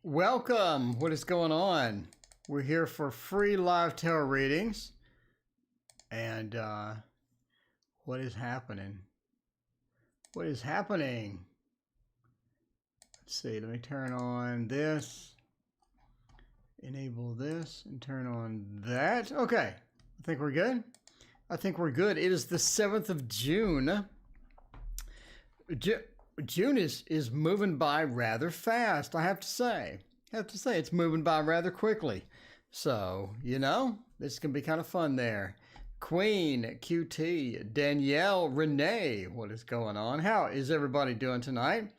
Welcome. What is going on? We're here for free live tarot readings. And what is happening? What is happening? Let's see. Let me turn on this. Enable this and turn on that. Okay. I think we're good. I think we're good. It is the 7th of June. June is moving by rather fast, I have to say. It's moving by rather quickly. So, you know, this can be kind of fun there. Queen, QT, Danielle, Renee, what is going on? How is everybody doing tonight?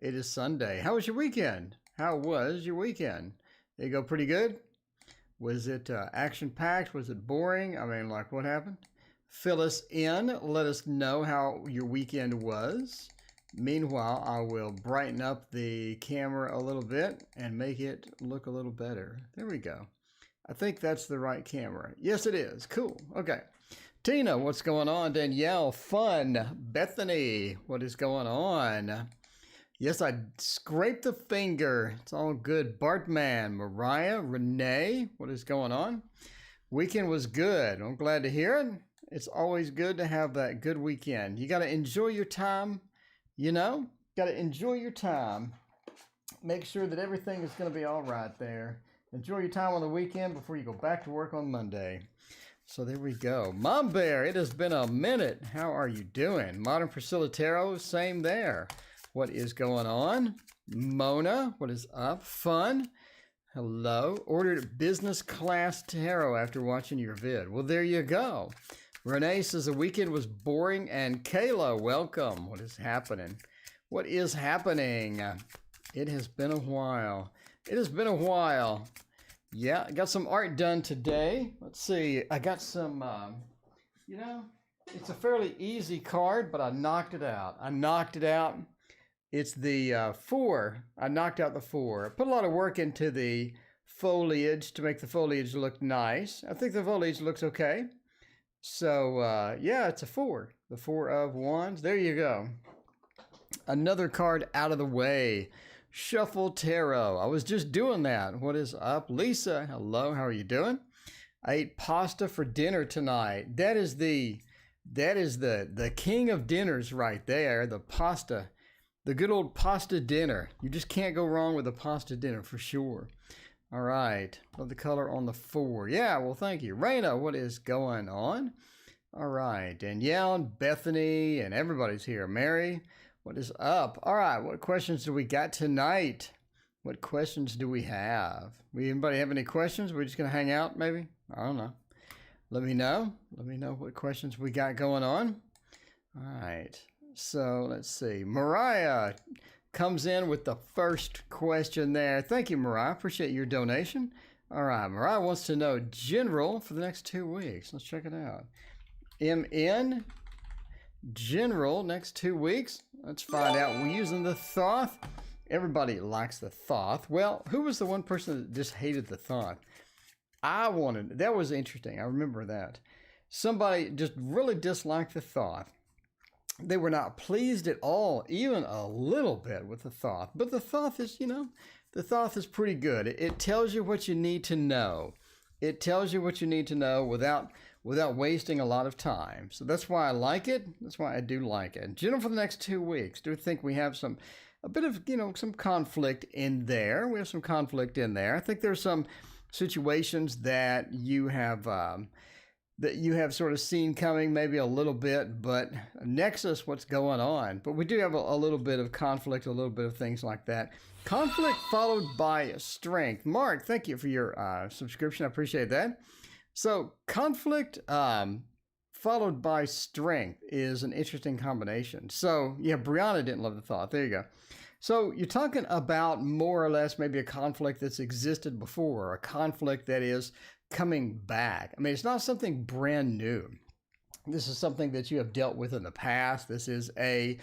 It is Sunday. How was your weekend? How was your weekend? Did it go pretty good? Was it action-packed? Was it boring? I mean, like, what happened? Fill us in. Let us know how your weekend was. Meanwhile, I will brighten up the camera a little bit and make it look a little better. There we go. I think that's the right camera. Yes, it is. Cool. Okay. Tina, what's going on? Danielle, fun. Bethany, what is going on? Yes, I scraped the finger. It's all good. Bartman, Mariah, Renee, what is going on? Weekend was good. I'm glad to hear it. It's always good to have that good weekend. You got to enjoy your time. You know, got to enjoy your time. Make sure that everything is going to be all right there. Enjoy your time on the weekend before you go back to work on Monday. So there we go. Mom Bear, it has been a minute. How are you doing? Modern Priscilla Tarot, same there. What is going on? Mona, what is up? Fun. Hello. Ordered business class tarot after watching your vid. Well, there you go. Renee says the weekend was boring, and Kayla, welcome. What is happening? What is happening? It has been a while. It has been a while. Yeah, I got some art done today. Let's see. I got some, you know, it's a fairly easy card, but I knocked it out. It's the 4. I knocked out the 4. I put a lot of work into the foliage to make the foliage look nice. I think the foliage looks okay. So, yeah, it's a 4. The 4 of Wands. There you go. Another card out of the way. Shuffle Tarot. I was just doing that. What is up? Lisa, hello. How are you doing? I ate pasta for dinner tonight. That is the king of dinners right there. The pasta. The good old pasta dinner. You just can't go wrong with a pasta dinner for sure. All right. Love the color on the 4. Yeah, well, thank you. Raina, what is going on? All right. Danielle, Bethany, and everybody's here. Mary, what is up? All right. What questions do we got tonight? What questions do we have? Anybody have any questions? We're just going to hang out, maybe? I don't know. Let me know. Let me know what questions we got going on. All right. So let's see. Mariah comes in with the first question there. Thank you, Mariah. Appreciate your donation. All right, Mariah wants to know general for the next 2 weeks. Let's check it out. MN, general, next 2 weeks. Let's find out. We're using the Thoth. Everybody likes the Thoth. Well, who was the one person that just hated the Thoth? That was interesting. I remember that. Somebody just really disliked the Thoth. They were not pleased at all, even a little bit, with the Thoth. But the Thoth is, you know, the Thoth is pretty good. It tells you what you need to know. It tells you what you need to know without wasting a lot of time. So that's why I like it. That's why I do like it. General for the next 2 weeks. Do think we have a bit of, you know, some conflict in there. We have some conflict in there. I think there's some situations that you have sort of seen coming maybe a little bit, but Nexus, what's going on? But we do have a little bit of conflict, a little bit of things like that. Conflict followed by strength. Mark, thank you for your subscription. I appreciate that. So conflict followed by strength is an interesting combination. So yeah, Brianna didn't love the Thought. There you go. So you're talking about more or less maybe a conflict that's existed before, or a conflict that is coming back. I mean, it's not something brand new. This is something that you have dealt with in the past. This is an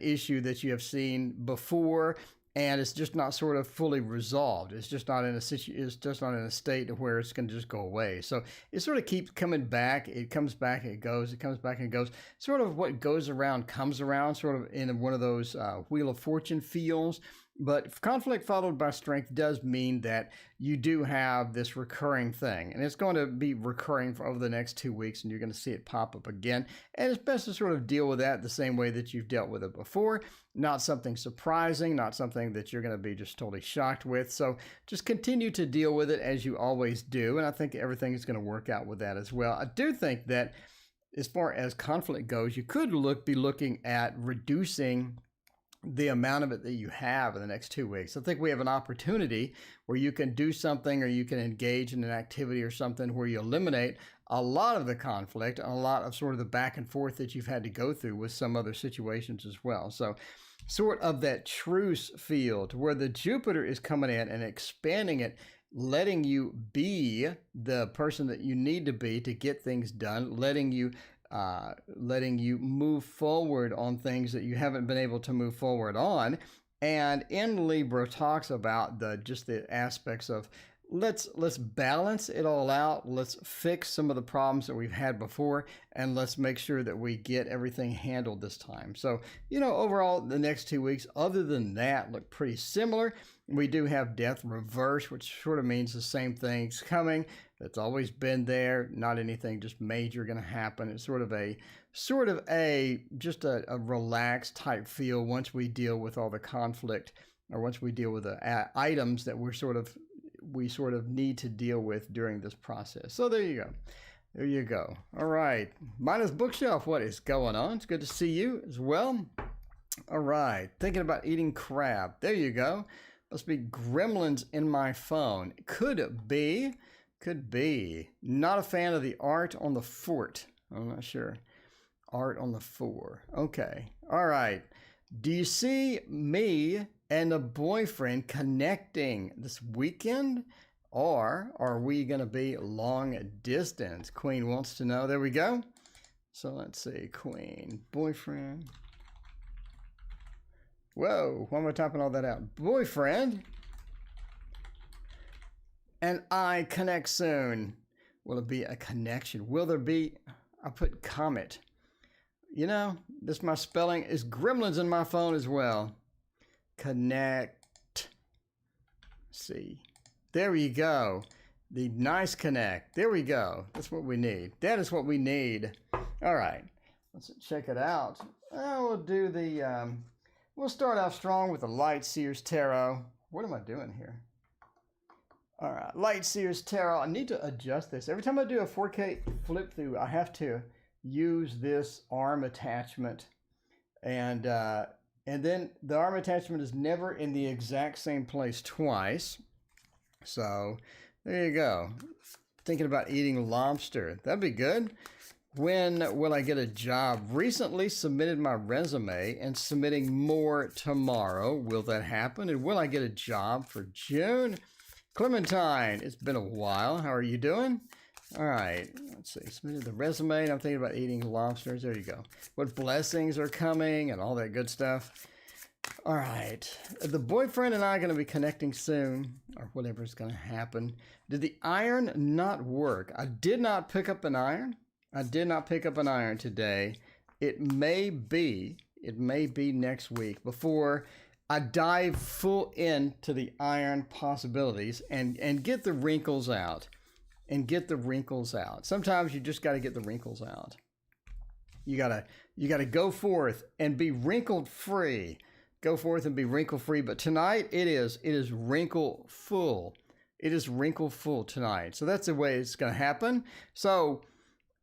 issue that you have seen before, and it's just not sort of fully resolved. It's just not in a state where it's going to just go away. So it sort of keeps coming back. It comes back, it goes. It comes back and goes. Sort of what goes around comes around. Sort of in one of those Wheel of Fortune feels. But conflict followed by strength does mean that you do have this recurring thing. And it's going to be recurring for over the next 2 weeks, and you're going to see it pop up again. And it's best to sort of deal with that the same way that you've dealt with it before. Not something surprising, not something that you're going to be just totally shocked with. So just continue to deal with it as you always do. And I think everything is going to work out with that as well. I do think that as far as conflict goes, you could be looking at reducing the amount of it that you have in the next 2 weeks. I think we have an opportunity where you can do something, or you can engage in an activity or something where you eliminate a lot of the conflict and a lot of sort of the back and forth that you've had to go through with some other situations as well. So sort of that truce field where the Jupiter is coming in and expanding it, letting you be the person that you need to be to get things done, letting you move forward on things that you haven't been able to move forward on. And in Libra talks about the aspects of let's balance it all out. Let's fix some of the problems that we've had before, and let's make sure that we get everything handled this time. So, overall, the next 2 weeks, other than that, look pretty similar. We do have death reverse, which sort of means the same thing's coming. That's always been there. Not anything just major going to happen. It's sort of a relaxed type feel once we deal with all the conflict, or once we deal with the items that we sort of need to deal with during this process. So there you go. There you go. All right. Minus Bookshelf, what is going on? It's good to see you as well. All right. Thinking about eating crab. There you go. Must be gremlins in my phone. Could be. Not a fan of the art on the fort. I'm not sure. Art on the 4. Okay. All right. Do you see me and a boyfriend connecting this weekend? Or are we going to be long distance? Queen wants to know. There we go. So let's see. Queen, boyfriend. Whoa, why am I typing all that out? Boyfriend and I connect soon. Will it be a connection? Will there be, I put comet. This my spelling is gremlins in my phone as well. Connect. See. There we go. The nice connect. There we go. That's what we need. That is what we need. All right. Let's check it out. We'll do we'll start off strong with the Light Seers Tarot. What am I doing here? All right. Light Seers Tarot. I need to adjust this. Every time I do a 4K flip through, I have to use this arm attachment. And then the arm attachment is never in the exact same place twice. So there you go. Thinking about eating lobster. That'd be good. When will I get a job? Recently submitted my resume and submitting more tomorrow. Will that happen? And will I get a job for June? Clementine, it's been a while. How are you doing? All right. Let's see. Submitted the resume and I'm thinking about eating lobsters. There you go. What blessings are coming and all that good stuff. All right. The boyfriend and I are going to be connecting soon, or whatever is going to happen. Did the iron not work? I did not pick up an iron. I did not pick up an iron today. It may be next week before I dive full into the iron possibilities and get the wrinkles out. Sometimes you just got to get the wrinkles out. You gotta go forth and be wrinkled free. Go forth and be wrinkle free. But tonight it is wrinkle full. It is wrinkle full tonight. So that's the way it's going to happen. So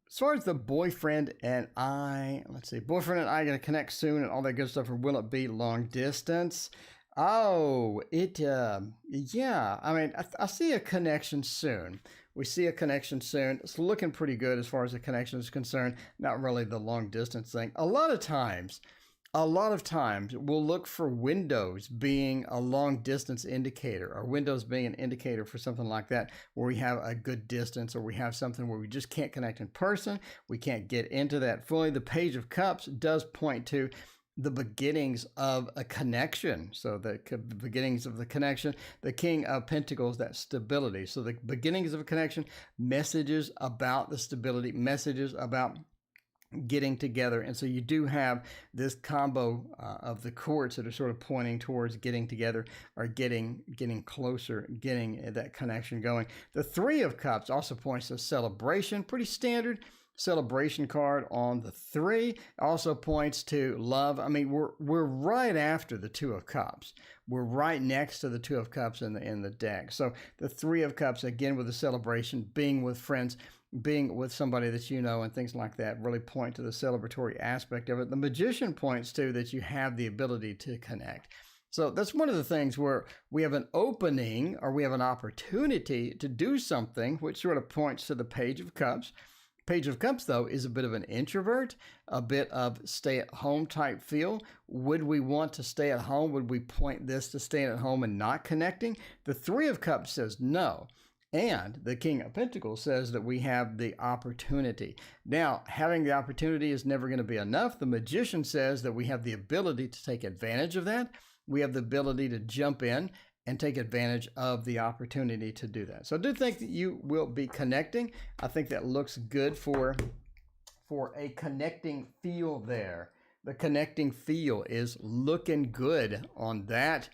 as far as the boyfriend and I, let's see, boyfriend and I are going to connect soon and all that good stuff. Or will it be long distance? Oh, yeah. I mean, I see a connection soon. We see a connection soon. It's looking pretty good as far as the connection is concerned. Not really the long distance thing. A lot of times we'll look for windows being a long distance indicator, or windows being an indicator for something like that, where we have a good distance, or we have something where we just can't connect in person. We can't get into that fully. The Page of Cups does point to the beginnings of a connection. So the beginnings of the connection, the King of Pentacles, that stability. So the beginnings of a connection, messages about the stability, messages about getting together. And so you do have this combo of the courts that are sort of pointing towards getting together or getting closer, getting that connection going. The Three of Cups also points to celebration, pretty standard celebration card on the 3. Also points to love. I mean, we're right after the Two of Cups. We're right next to the Two of Cups in the deck. So the Three of Cups, again, with the celebration, being with friends, being with somebody that you know, and things like that really point to the celebratory aspect of it. The Magician points to that you have the ability to connect. So that's one of the things where we have an opening or we have an opportunity to do something, which sort of points to the Page of Cups. Page of Cups, though, is a bit of an introvert, a bit of stay-at-home type feel. Would we want to stay at home? Would we point this to staying at home and not connecting? The Three of Cups says no. And the King of Pentacles says that we have the opportunity. Now, having the opportunity is never going to be enough. The Magician says that we have the ability to take advantage of that. We have the ability to jump in and take advantage of the opportunity to do that. So I do think that you will be connecting. I think that looks good for a connecting feel there. The connecting feel is looking good on that.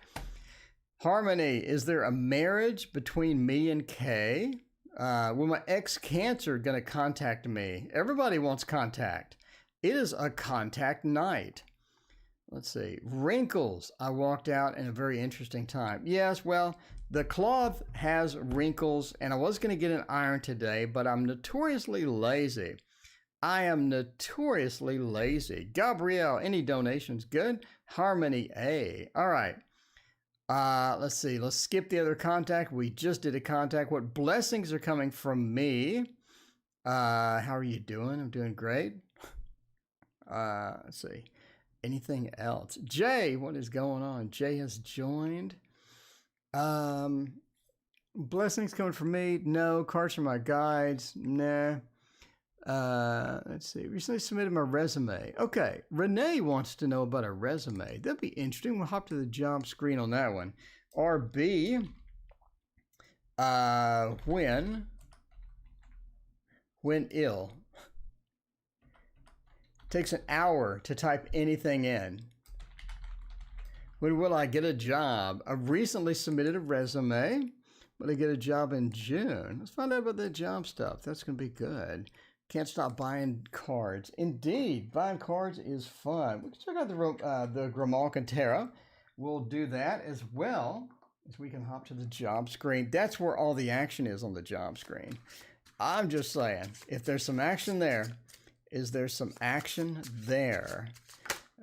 Harmony, is there a marriage between me and Kay? Will my ex-Cancer going to contact me? Everybody wants contact. It is a contact night. Let's see. Wrinkles. I walked out in a very interesting time. Yes, well, the cloth has wrinkles, and I was going to get an iron today, but I'm notoriously lazy. I am notoriously lazy. Gabrielle, any donations? Good. Harmony A. All right. Let's see. Let's skip the other contact. We just did a contact. What blessings are coming from me? How are you doing? I'm doing great. Let's see. Anything else? Jay, what is going on? Jay has joined. Blessings coming from me? No. Cards from my guides? Nah. Let's see. Recently submitted my resume. Okay. Renee wants to know about a resume. That'd be interesting. We'll hop to the job screen on that one. RB. When ill. Takes an hour to type anything in. When will I get a job? I recently submitted a resume. Will I get a job in June? Let's find out about that job stuff. That's going to be good. Can't stop buying cards. Indeed, buying cards is fun. We can check out the Grimalkin Tarot. We'll do that as well as we can hop to the job screen. That's where all the action is on the job screen. I'm just saying, if there's some action there, is there some action there?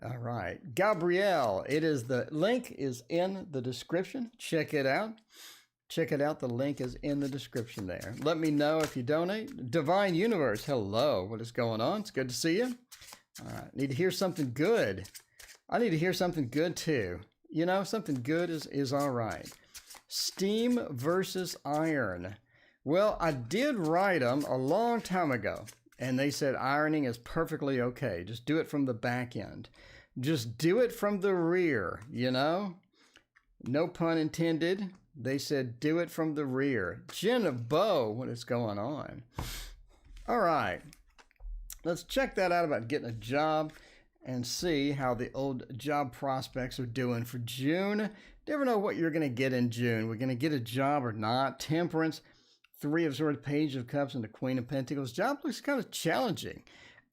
All right. Gabrielle, the link is in the description. Check it out. Check it out. The link is in the description there. Let me know if you donate. Divine Universe, hello. What is going on? It's good to see you. All right. Need to hear something good. I need to hear something good too. You know, something good is all right. Steam versus iron. Well, I did write them a long time ago. And they said ironing is perfectly okay. Just do it from the back end. Just do it from the rear, you know? No pun intended. They said do it from the rear. Jenna Bow, what is going on? All right. Let's check that out about getting a job and see how the old job prospects are doing for June. Never know what you're going to get in June. We're going to get a job or not. Temperance. Three of Swords, Page of Cups, and the Queen of Pentacles. Job looks kind of challenging.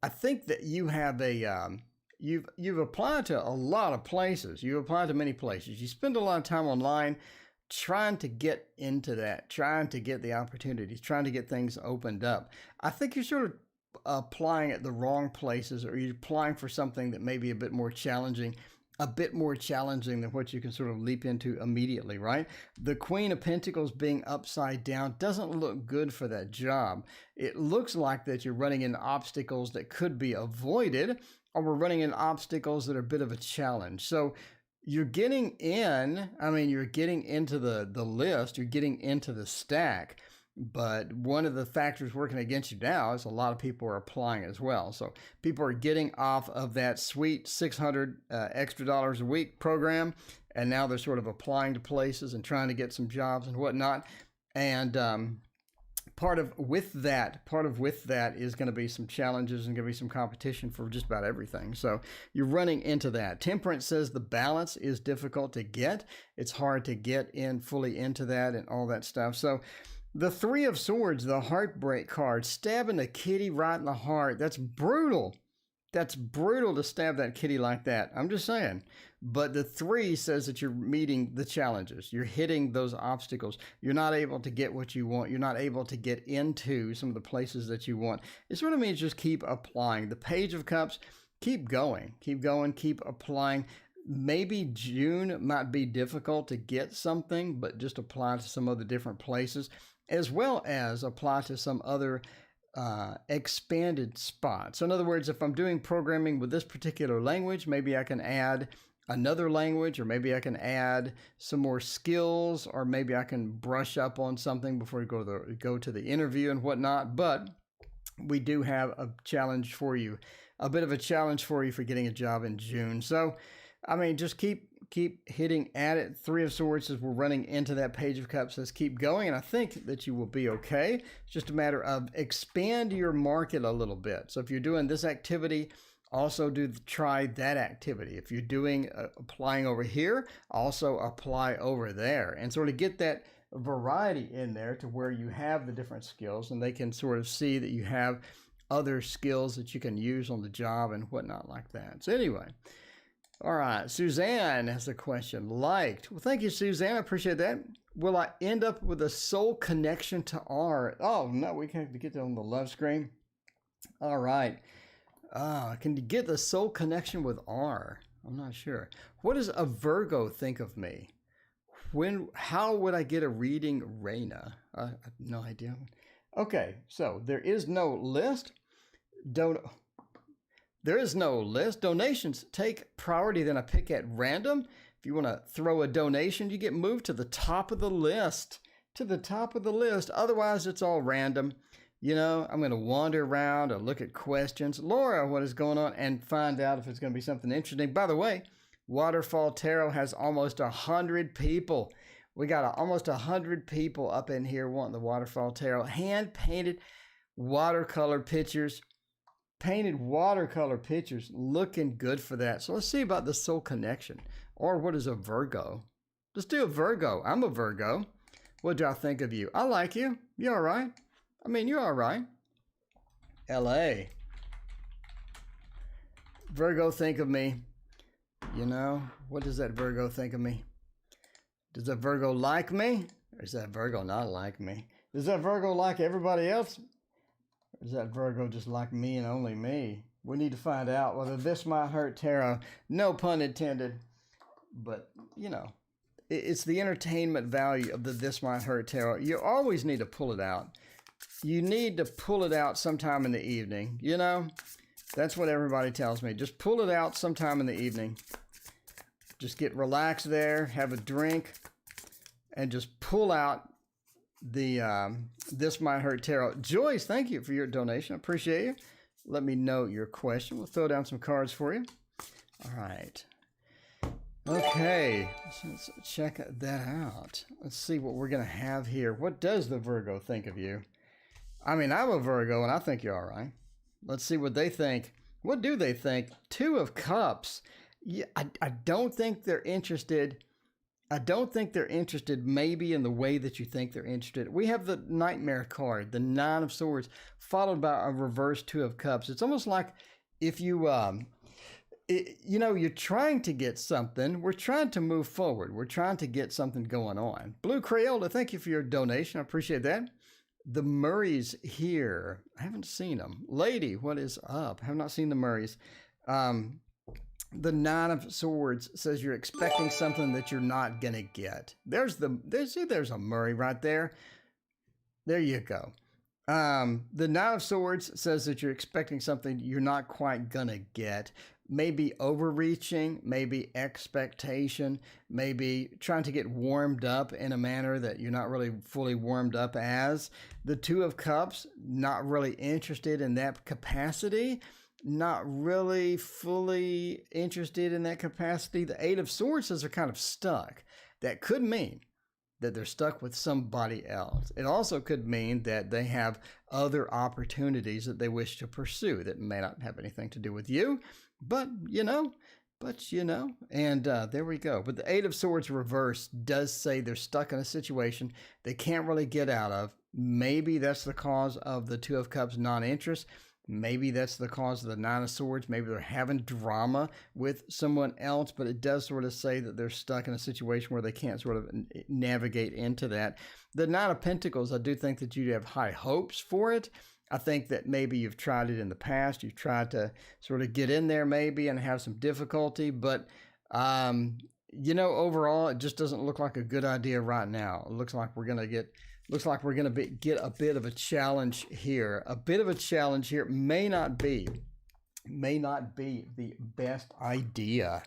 I think that you have you've applied to a lot of places. You applied to many places. You spend a lot of time online trying to get into that, trying to get the opportunities, trying to get things opened up. I think you're sort of applying at the wrong places, or you're applying for something that may be a bit more challenging than what you can sort of leap into immediately, right? The Queen of Pentacles being upside down doesn't look good for that job. It looks like that you're running into obstacles that could be avoided, or we're running into obstacles that are a bit of a challenge. So you're getting you're getting into the list, you're getting into the stack. But one of the factors working against you now is a lot of people are applying as well. So people are getting off of that sweet $600 extra dollars a week program, and now they're sort of applying to places and trying to get some jobs and whatnot. And part of with that is going to be some challenges and going to be some competition for just about everything. So you're running into that. Temperance says the balance is difficult to get. It's hard to get in fully into that and all that stuff. So the Three of Swords, the heartbreak card, stabbing the kitty right in the heart. That's brutal. That's brutal to stab that kitty like that. I'm just saying. But the 3 says that you're meeting the challenges. You're hitting those obstacles. You're not able to get what you want. You're not able to get into some of the places that you want. It sort of means just keep applying. The Page of Cups, keep going, keep applying. Maybe June might be difficult to get something, but just apply to some other different places, as well as apply to some other expanded spots. So in other words, if I'm doing programming with this particular language, maybe I can add another language, or maybe I can add some more skills, or maybe I can brush up on something before you go to the interview and whatnot. But we do have a challenge for you, a bit of a challenge for you for getting a job in June. So, I mean, just keep hitting at it. 3 of Swords as we're running into that Page of Cups says keep going, and I think that you will be okay. It's just a matter of expand your market a little bit. So if you're doing this activity, also try that activity. If you're doing applying over here, also apply over there, and sort of get that variety in there to where you have the different skills, and they can sort of see that you have other skills that you can use on the job and whatnot like that. So anyway. All right, Suzanne has a question. Liked. Well, thank you, Suzanne. I appreciate that. Will I end up with a soul connection to R? Oh, no, we can't get that on the love screen. All right. Can you get the soul connection with R? I'm not sure. What does a Virgo think of me? How would I get a reading, Raina? I have no idea. Okay, so there is no list. There is no list. Donations take priority, then I pick at random. If you want to throw a donation, you get moved to the top of the list. Otherwise, it's all random. You know, I'm going to wander around and look at questions. Laura, what is going on? And find out if it's going to be something interesting. By the way, Waterfall Tarot has almost 100 people. We got almost 100 people up in here wanting the Waterfall Tarot. Hand-painted watercolor pictures. Painted watercolor pictures, looking good for that. So let's see about the soul connection. Or what is a Virgo? Let's do a Virgo. I'm a Virgo. What do I think of you? I like you. You all right? I mean, you're all right. LA. Virgo think of me. You know, what does that Virgo think of me? Does that Virgo like me? Or does that Virgo not like me? Does that Virgo like everybody else? Or is that Virgo just like me and only me? We need to find out whether this might hurt tarot. No pun intended. But, you know, it's the entertainment value of the This Might Hurt tarot. You always need to pull it out. You need to pull it out sometime in the evening. You know, that's what everybody tells me. Just pull it out sometime in the evening. Just get relaxed there, have a drink, and just pull out the This Might Hurt tarot. Joyce, thank you for your donation. I appreciate you. Let me know your question. We'll throw down some cards for you. All right. Okay, so let's check that out. Let's see what we're going to have here. What does the Virgo think of you? I mean, I'm a Virgo, and I think you're all right. Let's see what they think. What do they think? 2 of Cups. Yeah, I don't think they're interested. I don't think they're interested maybe in the way that you think they're interested. We have the Nightmare card, the 9 of Swords, followed by a reverse 2 of Cups. It's almost like if you, you know, you're trying to get something. We're trying to move forward. We're trying to get something going on. Blue Crayola, thank you for your donation. I appreciate that. The Murrays here. I haven't seen them. Lady, what is up? I have not seen the Murrays. The 9 of Swords says you're expecting something that you're not going to get. There's a Murray right there. There you go. The 9 of Swords says that you're expecting something you're not quite going to get. Maybe overreaching, maybe expectation, maybe trying to get warmed up in a manner that you're not really fully warmed up as. The 2 of Cups, not really interested in that capacity. Not really fully interested in that capacity. The 8 of Swords says they're kind of stuck. That could mean that they're stuck with somebody else. It also could mean that they have other opportunities that they wish to pursue that may not have anything to do with you, but and there we go. But the Eight of Swords reverse does say they're stuck in a situation they can't really get out of. Maybe that's the cause of the Two of Cups non-interest. Maybe that's the cause of the Nine of Swords. Maybe they're having drama with someone else, but it does sort of say that they're stuck in a situation where they can't sort of navigate into that. The Nine of Pentacles, I do think that you have high hopes for it. I think that maybe you've tried it in the past. You've tried to sort of get in there maybe and have some difficulty, but overall, it just doesn't look like a good idea right now. It looks like we're going to get a bit of a challenge here. A bit of a challenge here may not be the best idea.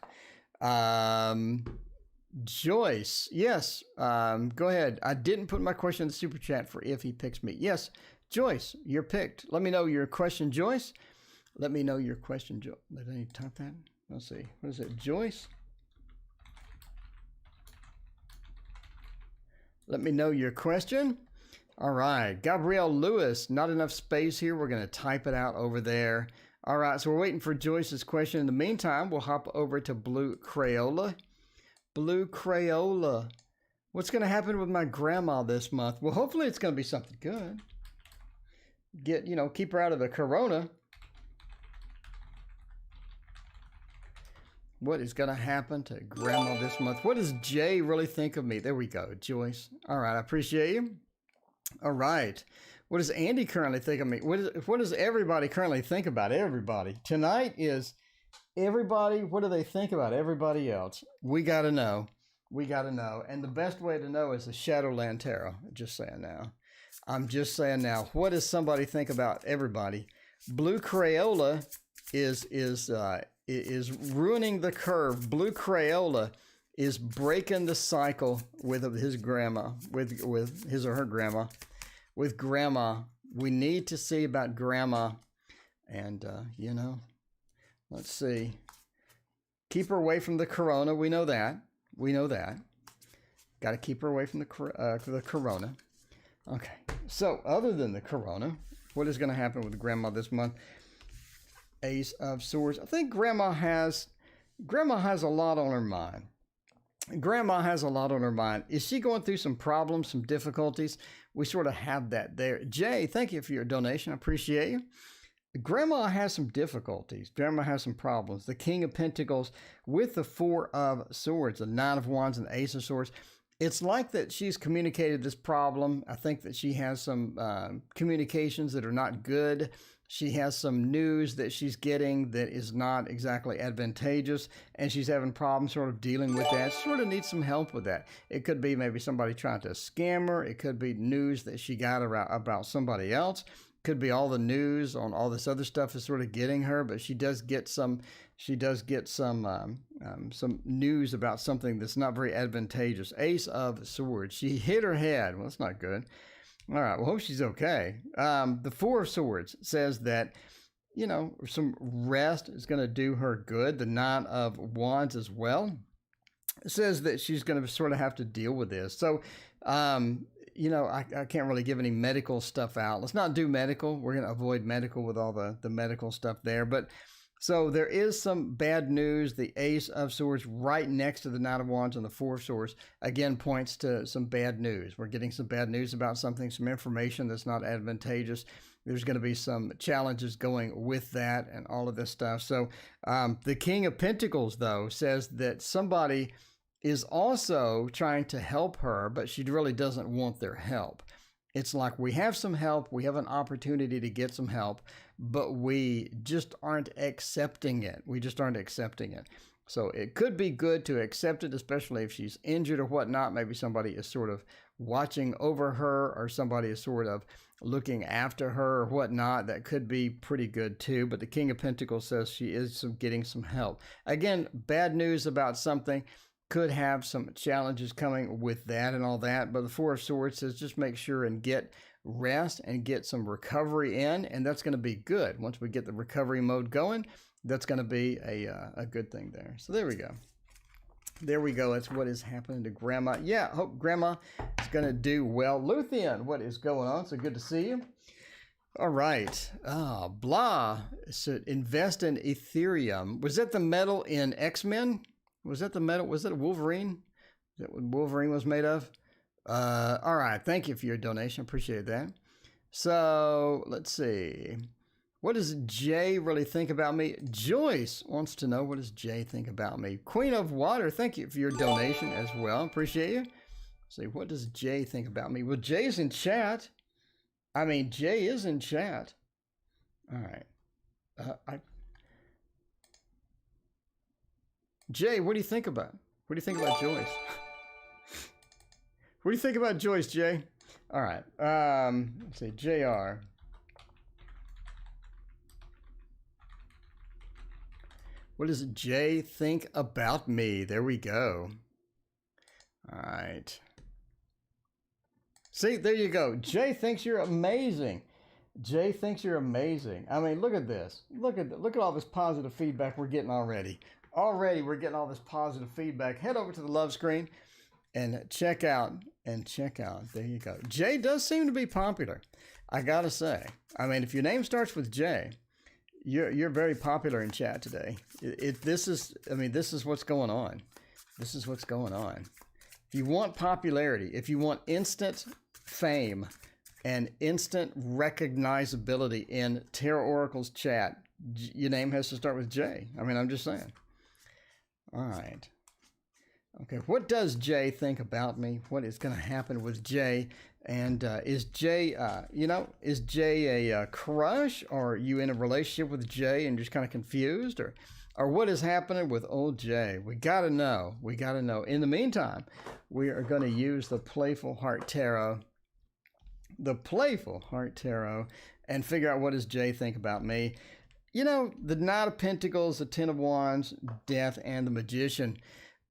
Joyce, yes, go ahead. I didn't put my question in the super chat for if he picks me. Yes, Joyce, you're picked. Let me know your question, Joyce. Let me know your question, Joyce. Did I type that? Let's see. What is it, Joyce? Let me know your question. All right, Gabrielle Lewis, not enough space here. We're going to type it out over there. All right, so we're waiting for Joyce's question. In the meantime, we'll hop over to Blue Crayola. Blue Crayola. What's going to happen with my grandma this month? Well, hopefully it's going to be something good. Keep her out of the corona. What is going to happen to grandma this month? What does Jay really think of me? There we go, Joyce. All right, I appreciate you. All right. What does Andy currently think of me? What does everybody currently think about everybody? Tonight is everybody. What do they think about everybody else? We got to know. We got to know. And the best way to know is the Shadowland Tarot. Just saying now. I'm just saying now. What does somebody think about everybody? Blue Crayola is ruining the curve. Blue Crayola is breaking the cycle with his grandma, with his or her grandma. With grandma, we need to see about grandma, and let's see. Keep her away from the corona. We know that. Got to keep her away from the corona. Okay. So other than the corona, what is going to happen with grandma this month? Ace of Swords. I think grandma has a lot on her mind. Grandma has a lot on her mind. Is she going through some problems, some difficulties? We sort of have that there. Jay, thank you for your donation. I appreciate you. Grandma has some difficulties. Grandma has some problems. The King of Pentacles with the Four of Swords, the Nine of Wands and the Ace of Swords. It's like that she's communicated this problem. I think that she has some communications that are not good. She has some news that she's getting that is not exactly advantageous, and she's having problems sort of dealing with that. She sort of needs some help with that. It could be maybe somebody trying to scam her. It could be news that she got about somebody else. Could be all the news on all this other stuff is sort of getting her, but she does get some news about something that's not very advantageous. Ace of Swords. She hit her head. Well, that's not good. All right, well, hope she's okay. The Four of Swords says that, some rest is going to do her good. The Nine of Wands as well. It says that she's going to sort of have to deal with this. So, I can't really give any medical stuff out. Let's not do medical. We're going to avoid medical with all the medical stuff there. But so there is some bad news. The Ace of Swords right next to the Nine of Wands and the Four of Swords, again, points to some bad news. We're getting some bad news about something, some information that's not advantageous. There's going to be some challenges going with that and all of this stuff. So the King of Pentacles, though, says that somebody is also trying to help her, but she really doesn't want their help. It's like we have some help, we have an opportunity to get some help, but we just aren't accepting it. So it could be good to accept it, especially if she's injured or whatnot. Maybe somebody is sort of watching over her, or somebody is sort of looking after her or whatnot. That could be pretty good too. But the King of Pentacles says she is getting some help. Again, bad news about something. Could have some challenges coming with that and all that. But the Four of Swords says just make sure and get rest and get some recovery in. And that's going to be good. Once we get the recovery mode going, that's going to be a good thing there. So there we go. There we go. That's what is happening to Grandma. Yeah, hope Grandma is going to do well. Luthien, what is going on? So good to see you. All right. Blah. So invest in Ethereum. Was that the metal in X-Men? Was that the metal? Was that Wolverine? Is that what Wolverine was made of? All right. Thank you for your donation. Appreciate that. So let's see. What does Jay really think about me? Joyce wants to know, what does Jay think about me? Queen of Water, thank you for your donation as well. Appreciate you. Let's see, what does Jay think about me? Well, Jay's in chat. I mean, Jay is in chat. All right. Jay, what do you think about? What do you think about Joyce? What do you think about Joyce, Jay? All right. Let's see, JR. What does Jay think about me? There we go. All right. See, there you go. Jay thinks you're amazing. Jay thinks you're amazing. I mean, look at this. Look at all this positive feedback we're getting already. Already we're getting all this positive feedback. Head over to the love screen and check out. There you go. Jay does seem to be popular. I gotta say. I mean, if your name starts with Jay, you're very popular in chat today. This is what's going on. This is what's going on. If you want popularity, if you want instant fame and instant recognizability in Tarot Oracle's chat, your name has to start with J. I mean, I'm just saying. All right. Okay, what does Jay think about me? What is going to happen with Jay? And is Jay, is Jay a crush? Or are you in a relationship with Jay and just kind of confused? Or what is happening with old Jay? We got to know. We got to know. In the meantime, we are going to use the Playful Heart Tarot. The Playful Heart Tarot. And figure out, what does Jay think about me? You know, the Knight of Pentacles, the Ten of Wands, Death, and the Magician.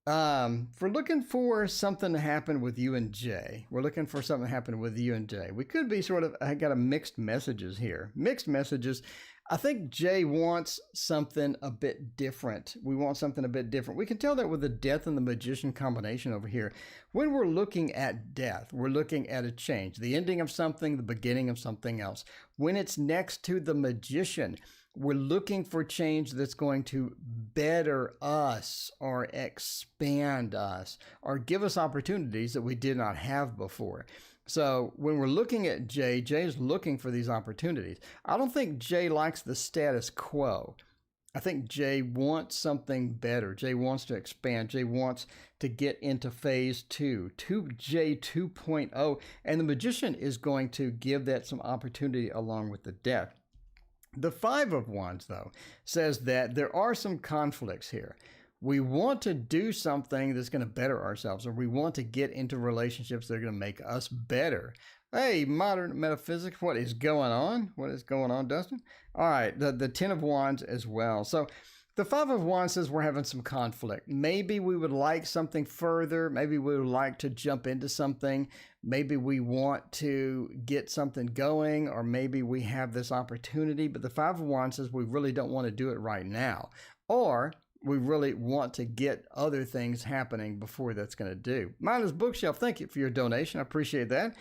We're looking for something to happen with you and Jay. We're looking for something to happen with you and Jay. We could be I got a mixed messages here. Mixed messages. I think Jay wants something a bit different. We want something a bit different. We can tell that with the Death and the Magician combination over here. When we're looking at death, we're looking at a change. The ending of something, the beginning of something else. When it's next to the Magician, we're looking for change that's going to better us or expand us or give us opportunities that we did not have before. So when we're looking at Jay, Jay's looking for these opportunities. I don't think Jay likes the status quo. I think Jay wants something better. Jay wants to expand. Jay wants to get into phase 2, Jay 2.0. And the Magician is going to give that some opportunity along with the Death. The Five of Wands, though, says that there are some conflicts here. We want to do something that's going to better ourselves, or we want to get into relationships that are going to make us better. Hey, Modern Metaphysics, what is going on? What is going on, Dustin? All right, the Ten of Wands as well. So the Five of Wands says we're having some conflict. Maybe we would like something further. Maybe we would like to jump into something. Maybe we want to get something going, or maybe we have this opportunity. But the Five of Wands says we really don't want to do it right now. Or we really want to get other things happening before that's going to do. Mindless Bookshelf, thank you for your donation. I appreciate that.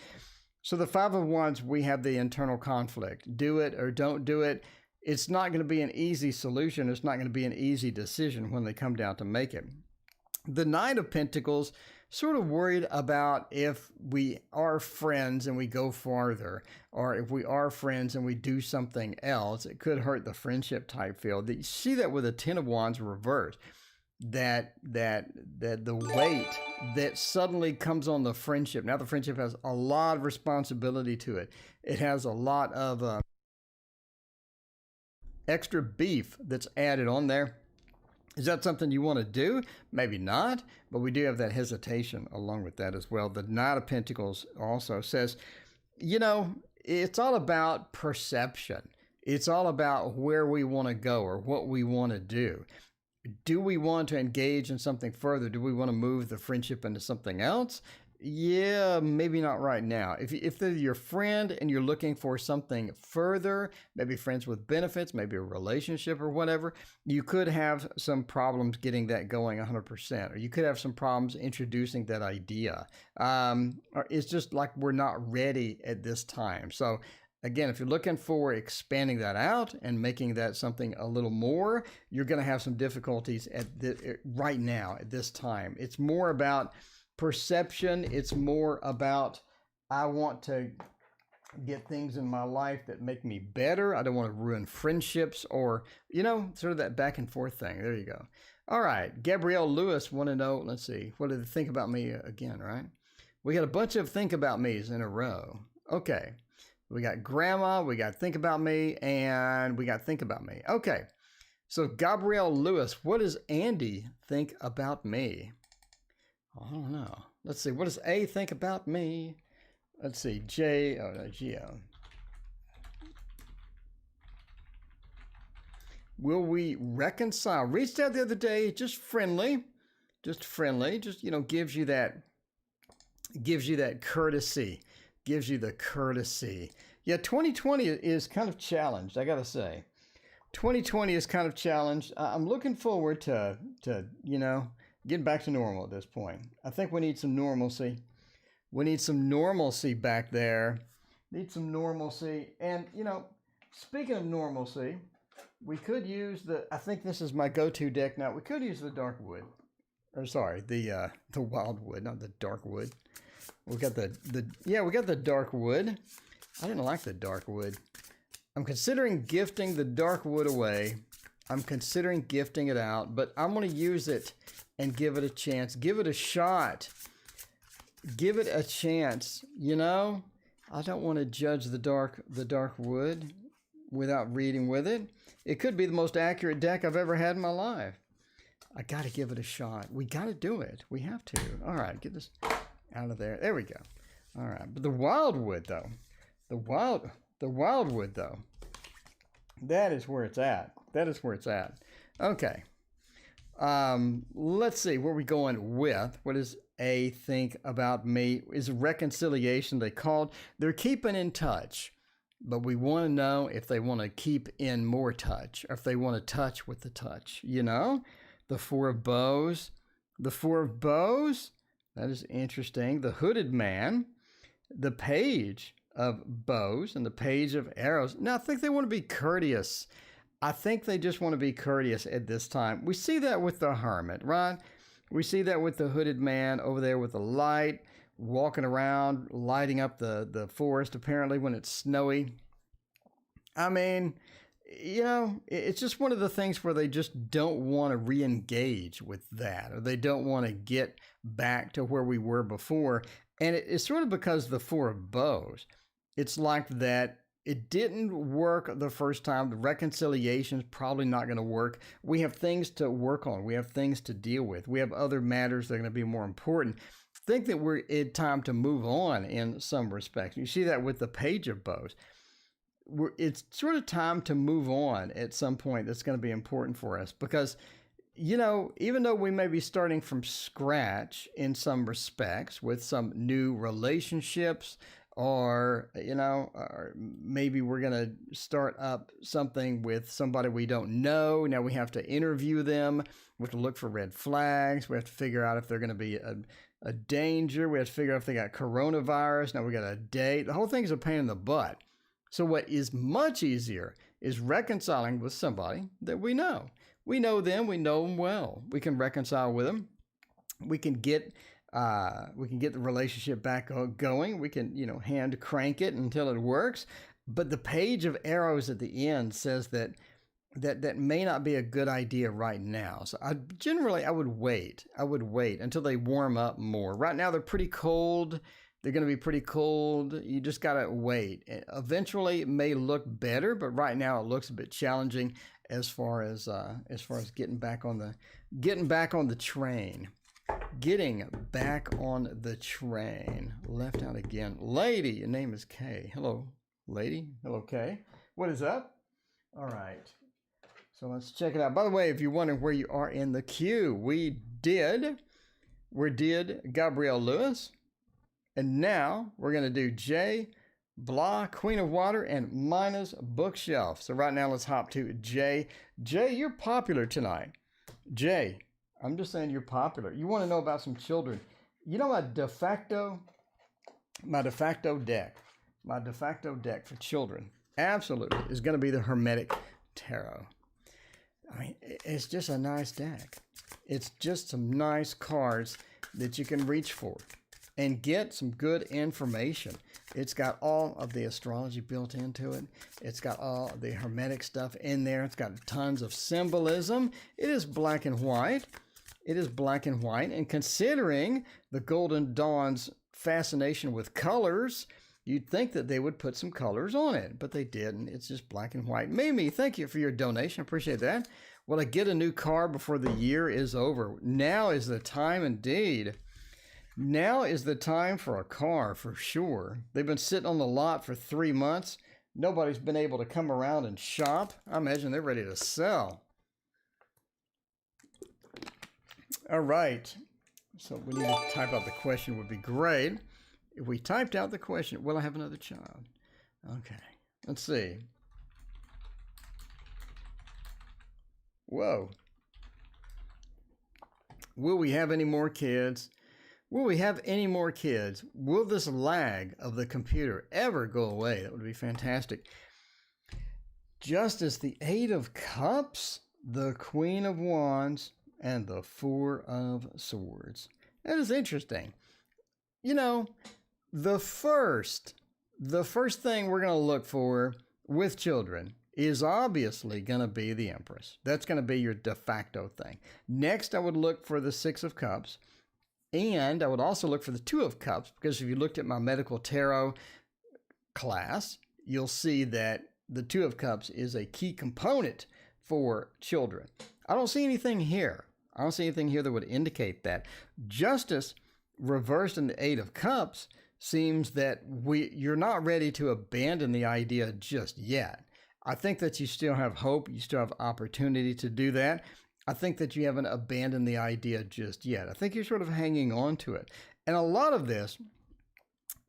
So the Five of Wands, we have the internal conflict. Do it or don't do it. It's not going to be an easy solution. It's not going to be an easy decision when they come down to make it. The Knight of Pentacles, sort of worried about if we are friends and we go farther, or if we are friends and we do something else, it could hurt the friendship type field. You see that with the Ten of Wands reversed, that the weight that suddenly comes on the friendship. Now the friendship has a lot of responsibility to it. It has a lot of extra beef that's added on there. Is that something you want to do? Maybe not, but we do have that hesitation along with that as well. The Knight of Pentacles also says, you know, it's all about perception. It's all about where we want to go or what we want to do. Do we want to engage in something further? Do we want to move the friendship into something else? Yeah, maybe not right now. If they're your friend and you're looking for something further, maybe friends with benefits, maybe a relationship or whatever, you could have some problems getting that going 100%, or you could have some problems introducing that idea. Or it's just like we're not ready at this time. So again, if you're looking for expanding that out and making that something a little more, you're going to have some difficulties right now at this time. It's more about perception. It's more about, I want to get things in my life that make me better. I don't want to ruin friendships or, sort of that back and forth thing. There you go. All right. Gabrielle Lewis want to know, let's see, what did they think about me again, right? We got a bunch of think about me's in a row. Okay. We got grandma, we got think about me, and we got think about me. Okay. So Gabrielle Lewis, what does Andy think about me? I don't know. Let's see. What does A think about me? Let's see. J. Oh, no, Geo. Will we reconcile? Reached out the other day, just friendly. Just gives you that courtesy. Gives you the courtesy. Yeah, 2020 is kind of challenged, I gotta say. 2020 is kind of challenged. I'm looking forward to getting back to normal at this point. I think we need some normalcy. We need some normalcy back there. Need some normalcy. And, speaking of normalcy, we could use I think this is my go-to deck now. We could use the dark wood. Or sorry, the wild wood, not the dark wood. We got we got the dark wood. I didn't like the dark wood. I'm considering gifting the dark wood away. I'm considering gifting it out, but I'm going to use it and give it a chance. Give it a shot. Give it a chance. I don't want to judge the dark wood without reading with it. It could be the most accurate deck I've ever had in my life. I got to give it a shot. We got to do it. We have to. All right, get this out of there. There we go. All right, but the wildwood though, the wildwood though, that is where it's at. That is where it's at. Okay. Let's see where we going with. What does A think about me? Is reconciliation they called. They're keeping in touch, but we want to know if they want to keep in more touch or if they want to touch with the touch. The Four of Bows. The Four of Bows. That is interesting. The Hooded Man, the Page of Bows, and the Page of Arrows. Now, I think they want to be courteous. I think they just want to be courteous at this time. We see that with the Hermit, right? We see that with the Hooded Man over there with the light, walking around, lighting up the forest, apparently, when it's snowy. I mean, it's just one of the things where they just don't want to re-engage with that, or they don't want to get back to where we were before. And it's sort of because the Four of Bows, it's like that it didn't work the first time. The reconciliation is probably not going to work. We have things to work on. We have things to deal with. We have other matters that are going to be more important. I think that we're in time to move on in some respects. You see that with the Page of Bows. It's sort of time to move on at some point. That's going to be important for us because, even though we may be starting from scratch in some respects with some new relationships, or maybe we're going to start up something with somebody we don't know. Now we have to interview them. We have to look for red flags. We have to figure out if they're going to be a danger. We have to figure out if they got coronavirus. Now we got a date. The whole thing's a pain in the butt. So what is much easier is reconciling with somebody that we know. We know them. We know them well. We can reconcile with them. We can get the relationship back going. We can, hand crank it until it works. But the Page of Arrows at the end says that may not be a good idea right now. So I would wait. I would wait until they warm up more. Right now they're pretty cold. They're going to be pretty cold. You just got to wait. Eventually it may look better, but right now it looks a bit challenging as far as getting back on the train. Getting back on the train. Left out again. Lady, your name is Kay. Hello, lady. Hello, Kay. What is up? All right. So let's check it out. By the way, if you're wondering where you are in the queue, we did Gabrielle Lewis. And now we're going to do J, blah, Queen of Water, and minus bookshelf. So right now let's hop to J. J, you're popular tonight. J, I'm just saying you're popular. You want to know about some children. You know my de facto deck for children absolutely is going to be the Hermetic Tarot. I mean, it's just a nice deck. It's just some nice cards that you can reach for and get some good information. It's got all of the astrology built into it. It's got all the Hermetic stuff in there. It's got tons of symbolism. It is black and white. And considering the Golden Dawn's fascination with colors, you'd think that they would put some colors on it, but they didn't. It's just black and white. Mimi, thank you for your donation. Appreciate that. Will I get a new car before the year is over? Now is the time indeed. Now is the time for a car for sure. They've been sitting on the lot for 3 months. Nobody's been able to come around and shop. I imagine they're ready to sell. All right. So we need to type out the question would be great. If we typed out the question, will I have another child? Okay. Let's see. Whoa. Will we have any more kids? Will we have any more kids? Will this lag of the computer ever go away? That would be fantastic. Just as the Eight of Cups, the Queen of Wands, and the Four of Swords. That is interesting. You know, the first thing we're going to look for with children is obviously going to be the Empress. That's going to be your de facto thing. Next, I would look for the Six of Cups. And I would also look for the Two of Cups, because if you looked at my medical tarot class, you'll see that the Two of Cups is a key component for children. I don't see anything here. I don't see anything here that would indicate that. Justice reversed in the Eight of Cups seems that you're not ready to abandon the idea just yet. I think that you still have hope. You still have opportunity to do that. I think that you haven't abandoned the idea just yet. I think you're sort of hanging on to it. And a lot of this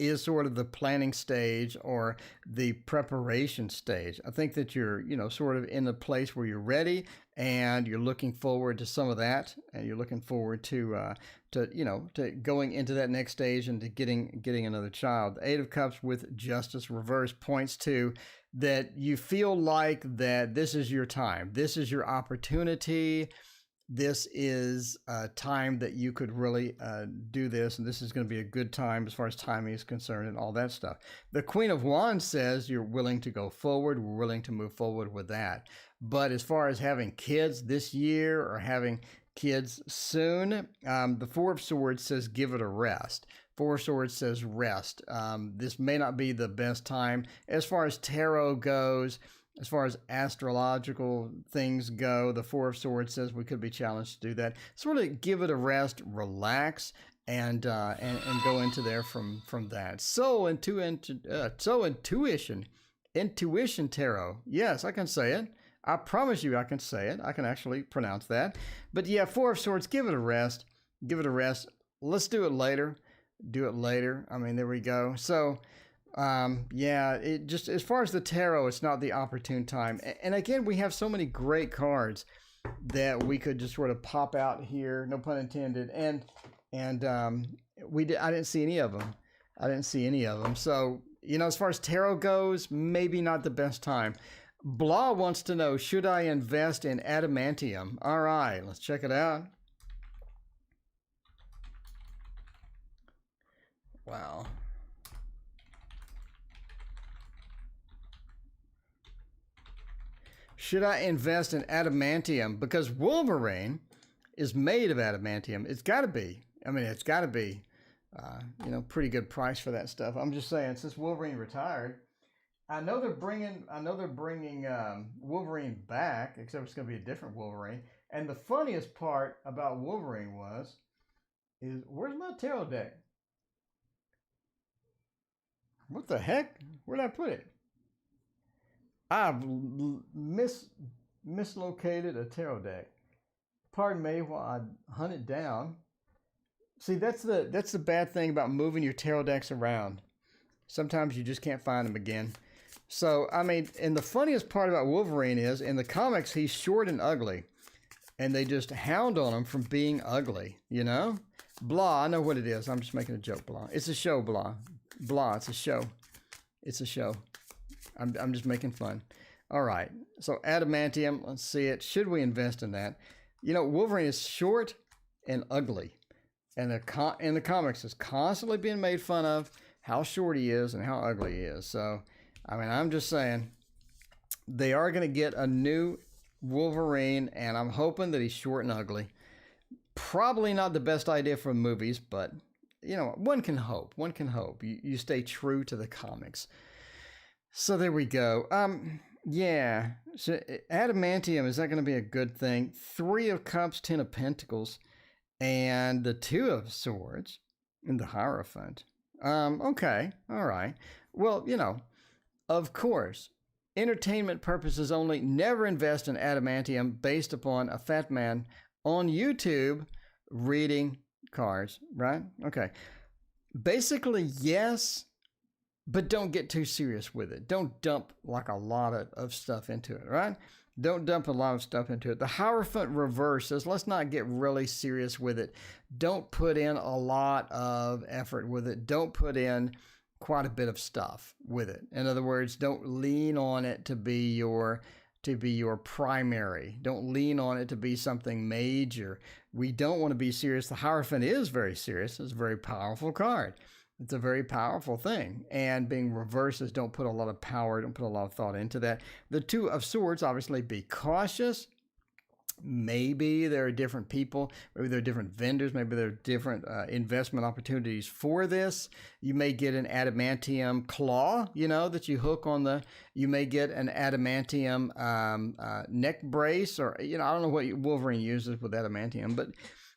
is sort of the planning stage or the preparation stage. I think that you're, sort of in a place where you're ready and you're looking forward to some of that. And you're looking forward to going into that next stage and to getting another child. The Eight of Cups with Justice reverse points to that you feel like that this is your time. This is your opportunity. This is a time that you could really do this, and this is going to be a good time as far as timing is concerned and all that stuff. The Queen of Wands says you're willing to go forward. We're willing to move forward with that. But as far as having kids this year or having kids soon, the Four of Swords says give it a rest. Four of Swords says rest. This may not be the best time. As far as tarot goes, as far as astrological things go, the Four of Swords says we could be challenged to do that. Sort of give it a rest, relax, and go into there from that. So intuition tarot. Yes, I can say it. I promise you I can say it. I can actually pronounce that. But yeah, Four of Swords, give it a rest. Give it a rest. Let's do it later. Do it later. I mean, there we go. So, it just, as far as the tarot, it's not the opportune time. And again, we have so many great cards that we could just sort of pop out here, no pun intended. And I didn't see any of them. So, as far as tarot goes, maybe not the best time. Blah wants to know, should I invest in adamantium? All right, let's check it out. Wow. Should I invest in adamantium? Because Wolverine is made of adamantium. It's got to be. I mean, it's got to be, pretty good price for that stuff. I'm just saying, since Wolverine retired, I know they're bringing Wolverine back, except it's going to be a different Wolverine. And the funniest part about Wolverine is where's my tarot deck? What the heck? Where'd I put it? I've mislocated a tarot deck. Pardon me while I hunt it down. See, that's the bad thing about moving your tarot decks around. Sometimes you just can't find them again. So, I mean, and the funniest part about Wolverine is, in the comics, he's short and ugly. And they just hound on him from being ugly, you know? Blah, I know what it is. I'm just making a joke, blah. It's a show, blah. Blah, it's a show. It's a show. I'm just making fun. All right, so adamantium, let's see it. Should we invest in that? You know, Wolverine is short and ugly. And in the comics, is constantly being made fun of how short he is and how ugly he is. So, I mean, I'm just saying, they are going to get a new Wolverine, and I'm hoping that he's short and ugly. Probably not the best idea for movies, but, you know, one can hope. One can hope. You stay true to the comics. So there we go. Yeah. So adamantium, is that going to be a good thing? 3 of Cups, 10 of Pentacles, and the 2 of Swords, and the Hierophant. Okay. All right. Well, you know, of course, entertainment purposes only. Never invest in adamantium based upon a fat man on YouTube reading cards, right? Okay. Basically, yes, but don't get too serious with it. Don't dump like a lot of stuff into it, right? Don't dump a lot of stuff into it. The Hierophant reverse says, let's not get really serious with it. Don't put in a lot of effort with it. Don't put in quite a bit of stuff with it. In other words, don't lean on it to be your primary. Don't lean on it to be something major. We don't want to be serious. The Hierophant is very serious. It's a very powerful card. It's a very powerful thing. And being reversed is don't put a lot of power, don't put a lot of thought into that. The 2 of Swords, obviously be cautious. Maybe there are different people, maybe there are different vendors, maybe there are different investment opportunities for this. You may get an adamantium claw, you know, that you hook on you may get an adamantium neck brace, or, you know, I don't know what Wolverine uses with adamantium,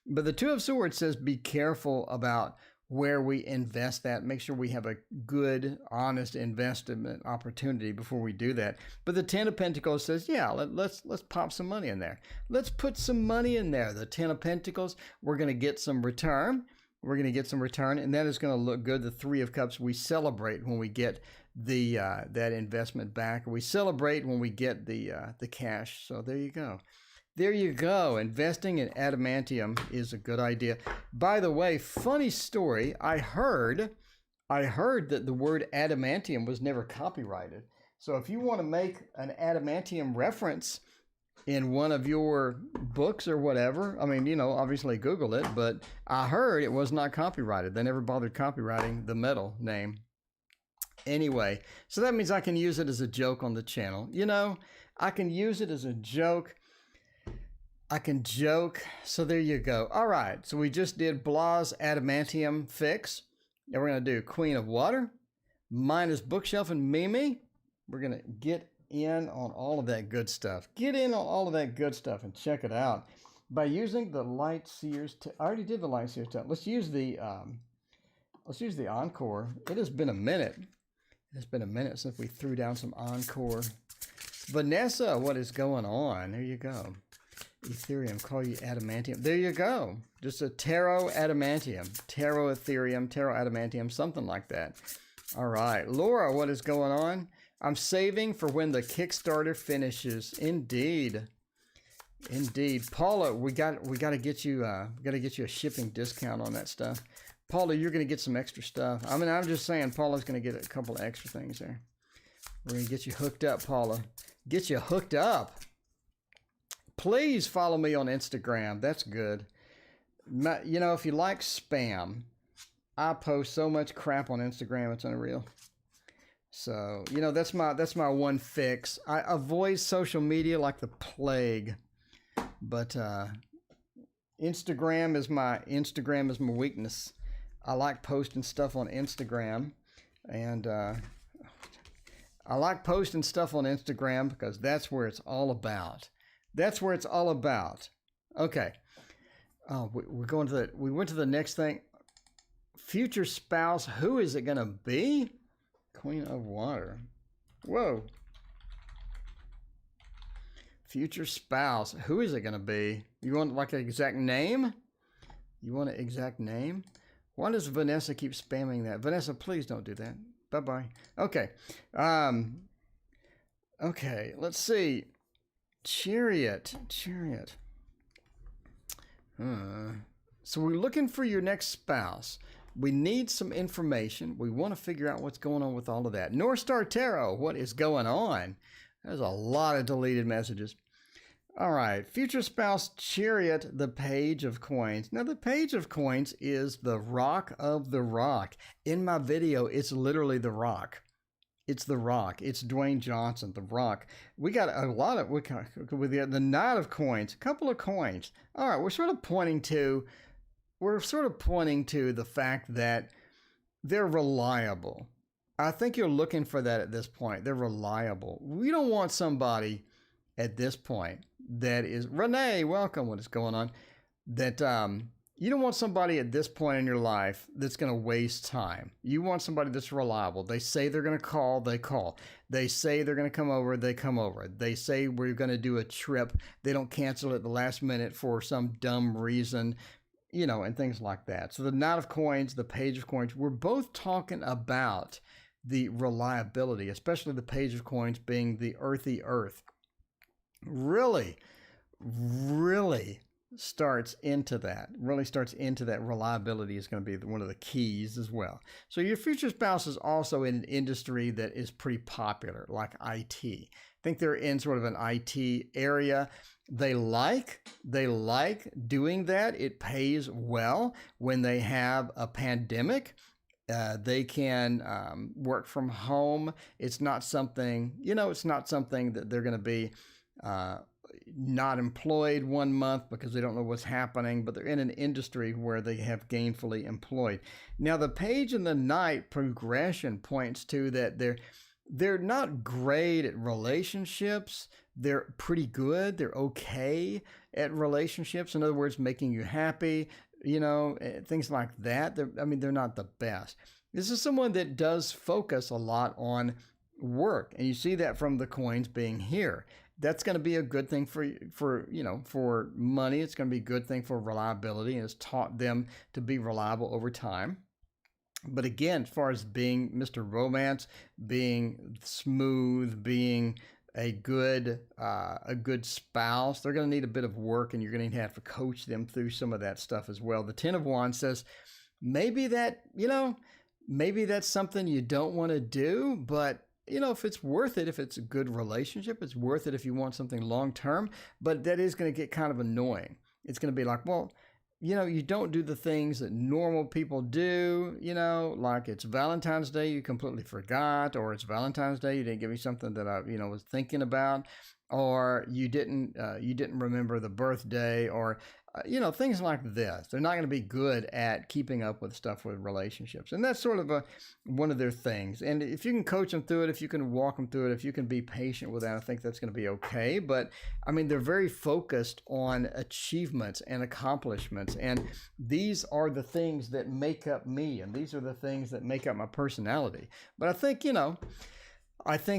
but the 2 of Swords says be careful about where we invest that. Make sure we have a good, honest investment opportunity before we do that. But the 10 of Pentacles says, yeah, let's pop some money in there. Let's put some money in there. The 10 of Pentacles, we're going to get some return. We're going to get some return, and that is going to look good. The 3 of Cups, we celebrate when we get the that investment back. We celebrate when we get the cash. So there you go. There you go. Investing in adamantium is a good idea. By the way, funny story. I heard that the word adamantium was never copyrighted. So if you want to make an adamantium reference in one of your books or whatever, I mean, you know, obviously Google it, but I heard it was not copyrighted. They never bothered copywriting the metal name. Anyway, so that means I can use it as a joke on the channel. You know, I can use it as a joke. I can joke. So there you go. All right. So we just did Blah's adamantium fix. Now we're going to do Queen of Water, minus Bookshelf and Mimi. We're going to get in on all of that good stuff. Get in on all of that good stuff and check it out by using the Light Seers. I already did the Light Seers. Let's use the Encore. It has been a minute. It's been a minute since we threw down some Encore. Vanessa, what is going on? There you go. Ethereum, call you adamantium. There you go. Just a tarot adamantium. Tarot Ethereum, tarot adamantium, something like that. All right. Laura, what is going on? I'm saving for when the Kickstarter finishes. Indeed. Indeed. Paula, we got to get you a shipping discount on that stuff. Paula, you're going to get some extra stuff. I mean, I'm just saying Paula's going to get a couple of extra things there. We're going to get you hooked up, Paula. Get you hooked up. Please follow me on Instagram. That's good. You know, if you like spam, I post so much crap on Instagram, it's unreal. So, you know, that's my one fix. I avoid social media like the plague. But Instagram is my weakness. I like posting stuff on Instagram, and I like posting stuff on Instagram because that's where it's all about. That's where it's all about. Okay. Oh, we went to the next thing. Future spouse. Who is it going to be? Queen of Water. Whoa. Future spouse. Who is it going to be? You want like an exact name? You want an exact name? Why does Vanessa keep spamming that? Vanessa, please don't do that. Bye-bye. Okay. Okay, let's see. Chariot. So we're looking for your next spouse. We need some information. We want to figure out what's going on with all of that. North Star Tarot, what is going on? There's a lot of deleted messages. All right, future spouse Chariot, the Page of Coins. Now, the Page of Coins is the Rock of the Rock. In my video, it's literally the Rock. It's the Rock. It's Dwayne Johnson, the Rock. We got a lot of, with the Knight of Coins, a couple of coins. All right, we're sort of pointing to the fact that they're reliable. I think you're looking for that at this point. They're reliable. We don't want somebody at this point that is, Renee, welcome, what is going on? That you don't want somebody at this point in your life that's going to waste time. You want somebody that's reliable. They say they're going to call, they call. They say they're going to come over, they come over. They say we're going to do a trip. They don't cancel at the last minute for some dumb reason, you know, and things like that. So the Knight of Coins, the Page of Coins, we're both talking about the reliability, especially the Page of Coins being the earthy earth. Really starts into that. Reliability is going to be one of the keys as well. So your future spouse is also in an industry that is pretty popular, like IT. I think they're in sort of an IT area. They like doing that. It pays well when they have a pandemic. They can work from home. It's not something, that they're going to be not employed 1 month because they don't know what's happening, but they're in an industry where they have gainfully employed. Now, the Page and the Knight progression points to that they're not great at relationships. They're pretty good. They're okay at relationships. In other words, making you happy, things like that. They're not the best. This is someone that does focus a lot on work. And you see that from the coins being here. That's going to be a good thing for money. It's going to be a good thing for reliability, and it's taught them to be reliable over time. But again, as far as being Mr. Romance, being smooth, being a good spouse, they're going to need a bit of work, and you're going to have to coach them through some of that stuff as well. The Ten of Wands says maybe that's something you don't want to do, but if it's worth it, if it's a good relationship, it's worth it if you want something long term, but that is going to get kind of annoying. It's going to be like, well, you don't do the things that normal people do, like it's Valentine's Day, you completely forgot, or it's Valentine's Day, you didn't give me something that I, was thinking about, or you didn't remember the birthday, or, things like this. They're not going to be good at keeping up with stuff with relationships. And that's sort of one of their things. And if you can coach them through it, if you can walk them through it, if you can be patient with that, I think that's going to be okay. But they're very focused on achievements and accomplishments. And these are the things that make up me. And these are the things that make up my personality. But I think,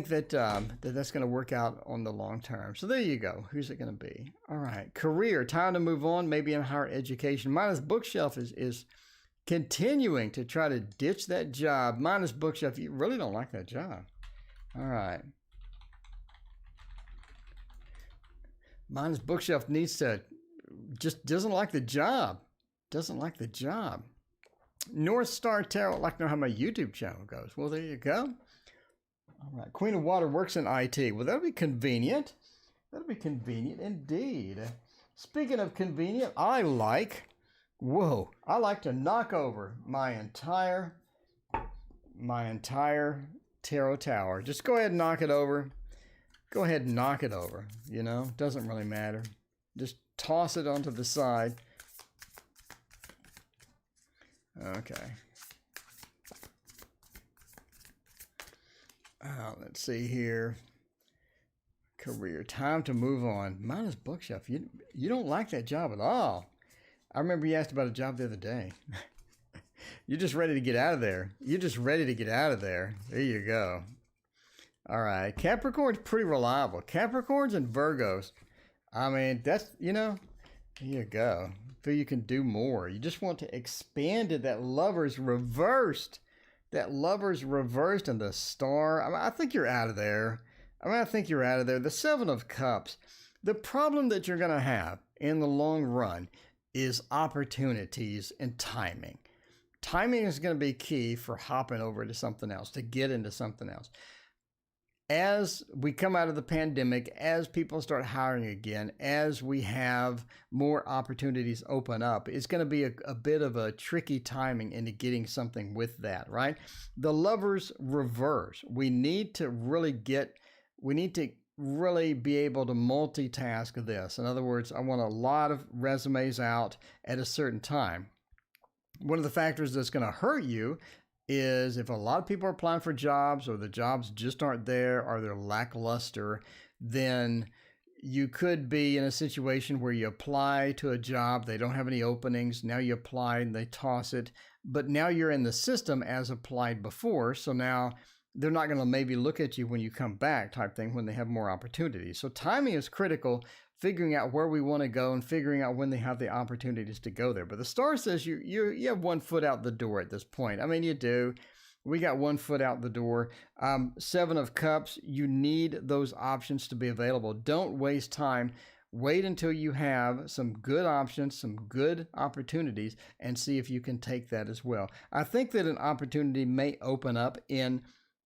that's going to work out on the long term. So there you go. Who's it going to be? All right. Career. Time to move on. Maybe in higher education. Minus Bookshelf is continuing to try to ditch that job. Minus Bookshelf. You really don't like that job. All right. Minus Bookshelf just doesn't like the job. North Star Tarot. I'd like to know how my YouTube channel goes. Well, there you go. All right, Queen of Water works in IT. Well, that'll be convenient. That'll be convenient indeed. Speaking of convenient, I like to knock over my entire tarot tower. Just go ahead and knock it over. Doesn't really matter. Just toss it onto the side. Okay. Let's see here. Career. Time to move on. Minus Bookshelf. You don't like that job at all. I remember you asked about a job the other day. You're just ready to get out of there. There you go. All right. Capricorn's pretty reliable. Capricorns and Virgos. That's, here you go. feel you can do more. You just want to expand it. That Lover's reversed. That Lover's reversed and the Star. I think you're out of there. I think you're out of there. The Seven of Cups. The problem that you're going to have in the long run is opportunities and timing. Timing is going to be key for hopping over to something else, to get into something else. As we come out of the pandemic, as people start hiring again, as we have more opportunities open up, it's going to be a bit of a tricky timing into getting something with that, right? The Lover's reverse. We need to really be able to multitask this. In other words, I want a lot of resumes out at a certain time. One of the factors that's going to hurt you is if a lot of people are applying for jobs, or the jobs just aren't there, or they're lackluster, then you could be in a situation where you apply to a job, they don't have any openings, now you apply and they toss it, but now you're in the system as applied before, so now they're not going to maybe look at you when you come back type thing when they have more opportunities. So timing is critical, figuring out where we want to go and figuring out when they have the opportunities to go there. But the Star says you have 1 foot out the door at this point. I mean, you do. We got 1 foot out the door. Seven of Cups, you need those options to be available. Don't waste time. Wait until you have some good options, some good opportunities, and see if you can take that as well. I think that an opportunity may open up in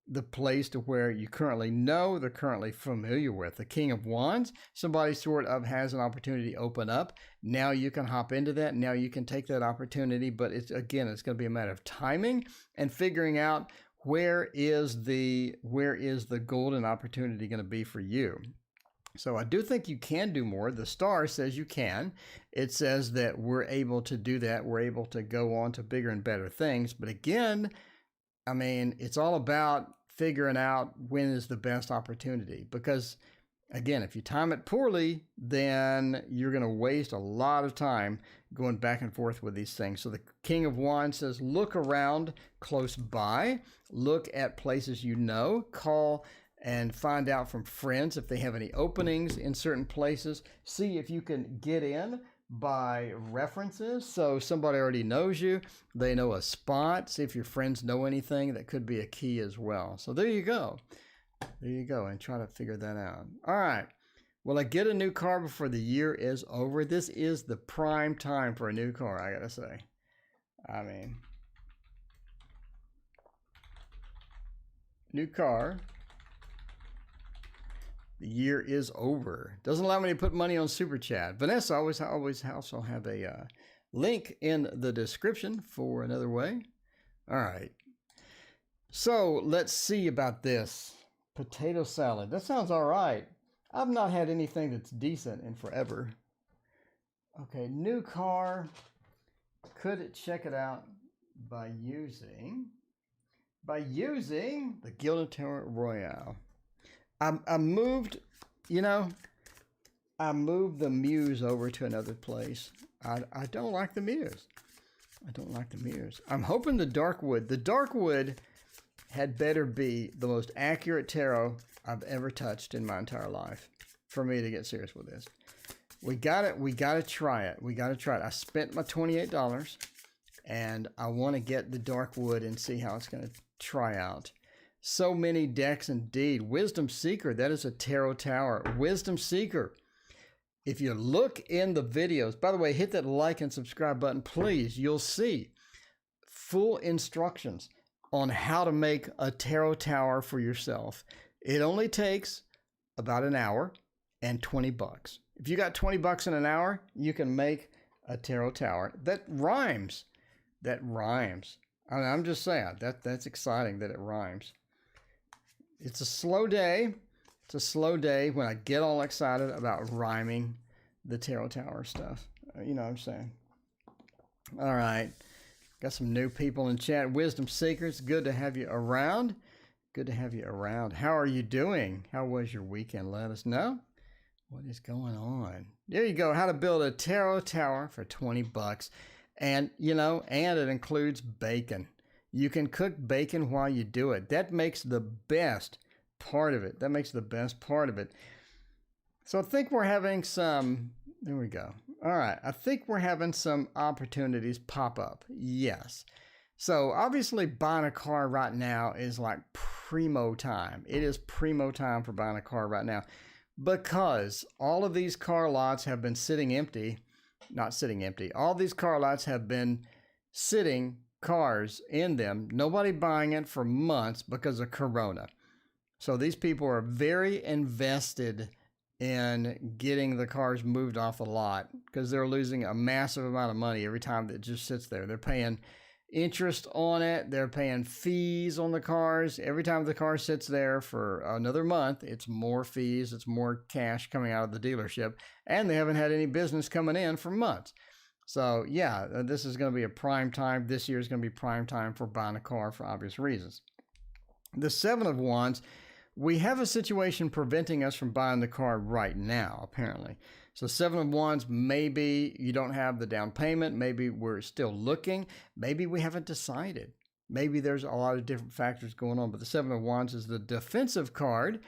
the place to where you currently know, they're currently familiar with. The King of Wands, somebody sort of has an opportunity open up. Now you can hop into that. Now you can take that opportunity, but it's going to be a matter of timing and figuring out where is the golden opportunity going to be for you. So I do think you can do more. The Star says you can. It says that we're able to do that. We're able to go on to bigger and better things. But again, I mean, it's all about figuring out when is the best opportunity. Because, again, if you time it poorly, then you're going to waste a lot of time going back and forth with these things. So the King of Wands says, look around close by. Look at places you know. Call and find out from friends if they have any openings in certain places. See if you can get in by references. So somebody already knows you, they know a spot. See if your friends know anything. That could be a key as well. So there you go. There you go. And try to figure that out. All right. Will I get a new car before the year is over? This is the prime time for a new car, I gotta say. I mean, new car. The year is over. Doesn't allow me to put money on Super Chat. Vanessa, I always also have a link in the description for another way. All right. So let's see about this. Potato salad. That sounds all right. I've not had anything that's decent in forever. Okay, new car. Could check it out by using the Gilded Tower Royale. I moved the Muse over to another place. I don't like the Muse. I don't like the Muse. I'm hoping the Darkwood. The Darkwood had better be the most accurate tarot I've ever touched in my entire life for me to get serious with this. We got to try it. We got to try it. I spent my $28 and I want to get the Darkwood and see how it's going to try out. So many decks indeed. Wisdom Seeker, that is a tarot tower. Wisdom Seeker. If you look in the videos, by the way, hit that like and subscribe button, please. You'll see full instructions on how to make a tarot tower for yourself. It only takes about an hour and $20. If you got $20 in an hour, you can make a tarot tower. That rhymes. That rhymes. I mean, I'm just saying, that's exciting that it rhymes. It's a slow day. It's a slow day when I get all excited about rhyming the tarot tower stuff. You know what I'm saying? All right. Got some new people in chat. Wisdom Seekers, good to have you around. Good to have you around. How are you doing? How was your weekend? Let us know. What is going on? There you go. How to build a tarot tower for $20. And, and it includes bacon. You can cook bacon while you do it. That makes the best part of it. So I think we're having some There we go. All right. I think we're having some opportunities pop up. Yes. So obviously buying a car right now is like primo time. It is primo time for buying a car right now because all of these car lots have been sitting empty. Not sitting empty. All these car lots have been sitting cars in them. Nobody buying it for months because of Corona. So these people are very invested in getting the cars moved off the lot because they're losing a massive amount of money every time that it just sits there. They're paying interest on it. They're paying fees on the cars. Every time the car sits there for another month, it's more fees. It's more cash coming out of the dealership. And they haven't had any business coming in for months. So yeah, this is going to be a prime time. This year is going to be prime time for buying a car for obvious reasons. The Seven of Wands, we have a situation preventing us from buying the car right now, apparently. So Seven of Wands, maybe you don't have the down payment. Maybe we're still looking. Maybe we haven't decided. Maybe there's a lot of different factors going on. But the Seven of Wands is the defensive card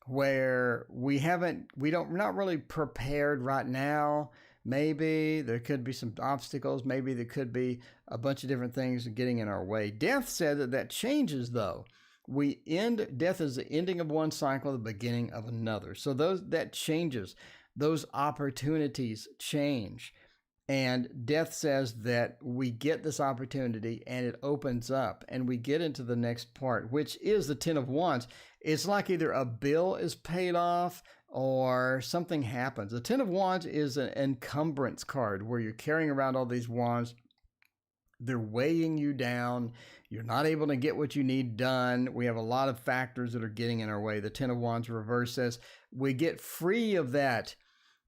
where we're not really prepared right now. Maybe there could be some obstacles. Maybe there could be a bunch of different things getting in our way. Death said that changes though. Death is the ending of one cycle, the beginning of another. So that changes. Those opportunities change. And death says that we get this opportunity and it opens up and we get into the next part, which is the Ten of Wands. It's like either a bill is paid off or something happens. The Ten of Wands is an encumbrance card where you're carrying around all these wands. They're weighing you down. You're not able to get what you need done. We have a lot of factors that are getting in our way. The Ten of Wands reverse says we get free of that.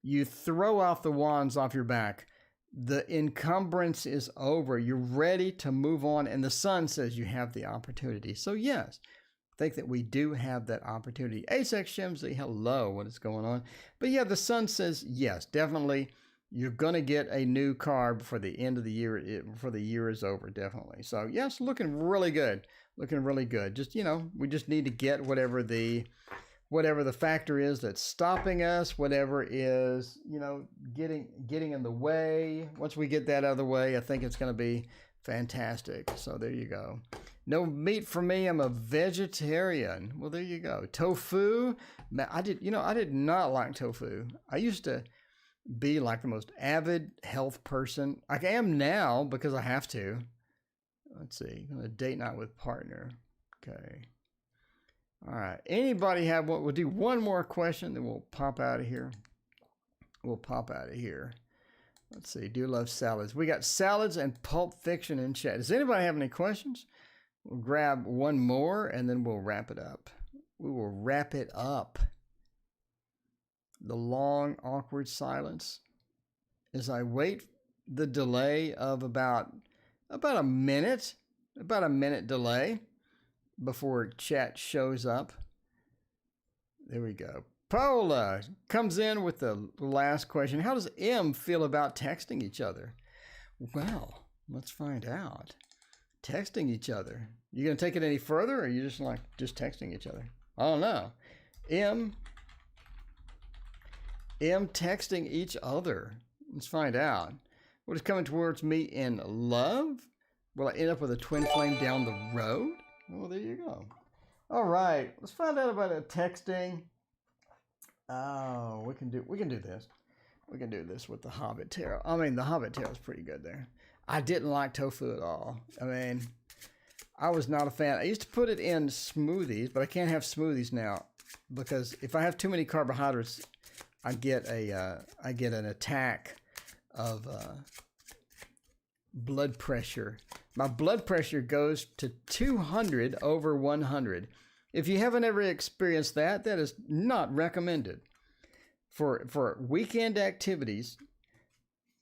You throw off the wands off your back. The encumbrance is over. You're ready to move on. And the Sun says you have the opportunity. So yes, I think that we do have that opportunity. Asex Shimsy, hello, what is going on? But yeah, the Sun says yes, definitely. You're going to get a new car before the end of the year, before the year is over, definitely. So yes, looking really good. Looking really good. Just, we just need to get whatever the factor is that's stopping us, whatever is, getting in the way. Once we get that out of the way, I think it's going to be fantastic. So there you go. No meat for me. I'm a vegetarian. Well, there you go. Tofu. I did not like tofu. I used to be like the most avid health person. I am now because I have to. Let's see. A date night with partner. Okay. All right. Anybody have what? We'll do one more question, then we'll pop out of here. Let's see. Do love salads. We got salads and Pulp Fiction in chat. Does anybody have any questions? We'll grab one more and then we'll wrap it up. We will wrap it up. The long, awkward silence as I wait the delay of about a minute delay before chat shows up. There we go. Paola comes in with the last question. How does M feel about texting each other? Well, let's find out. Texting each other. You gonna take it any further, or are you just texting each other? I don't know. M texting each other. Let's find out. What is coming towards me in love? Will I end up with a twin flame down the road? Well, there you go. All right, let's find out about texting. Oh, we can do this. We can do this with the Hobbit Tarot. I mean, the Hobbit Tarot is pretty good there. I didn't like tofu at all. I mean, I was not a fan. I used to put it in smoothies, but I can't have smoothies now because if I have too many carbohydrates, I get an attack of blood pressure. My blood pressure goes to 200 over 100. If you haven't ever experienced that, that is not recommended. For weekend activities,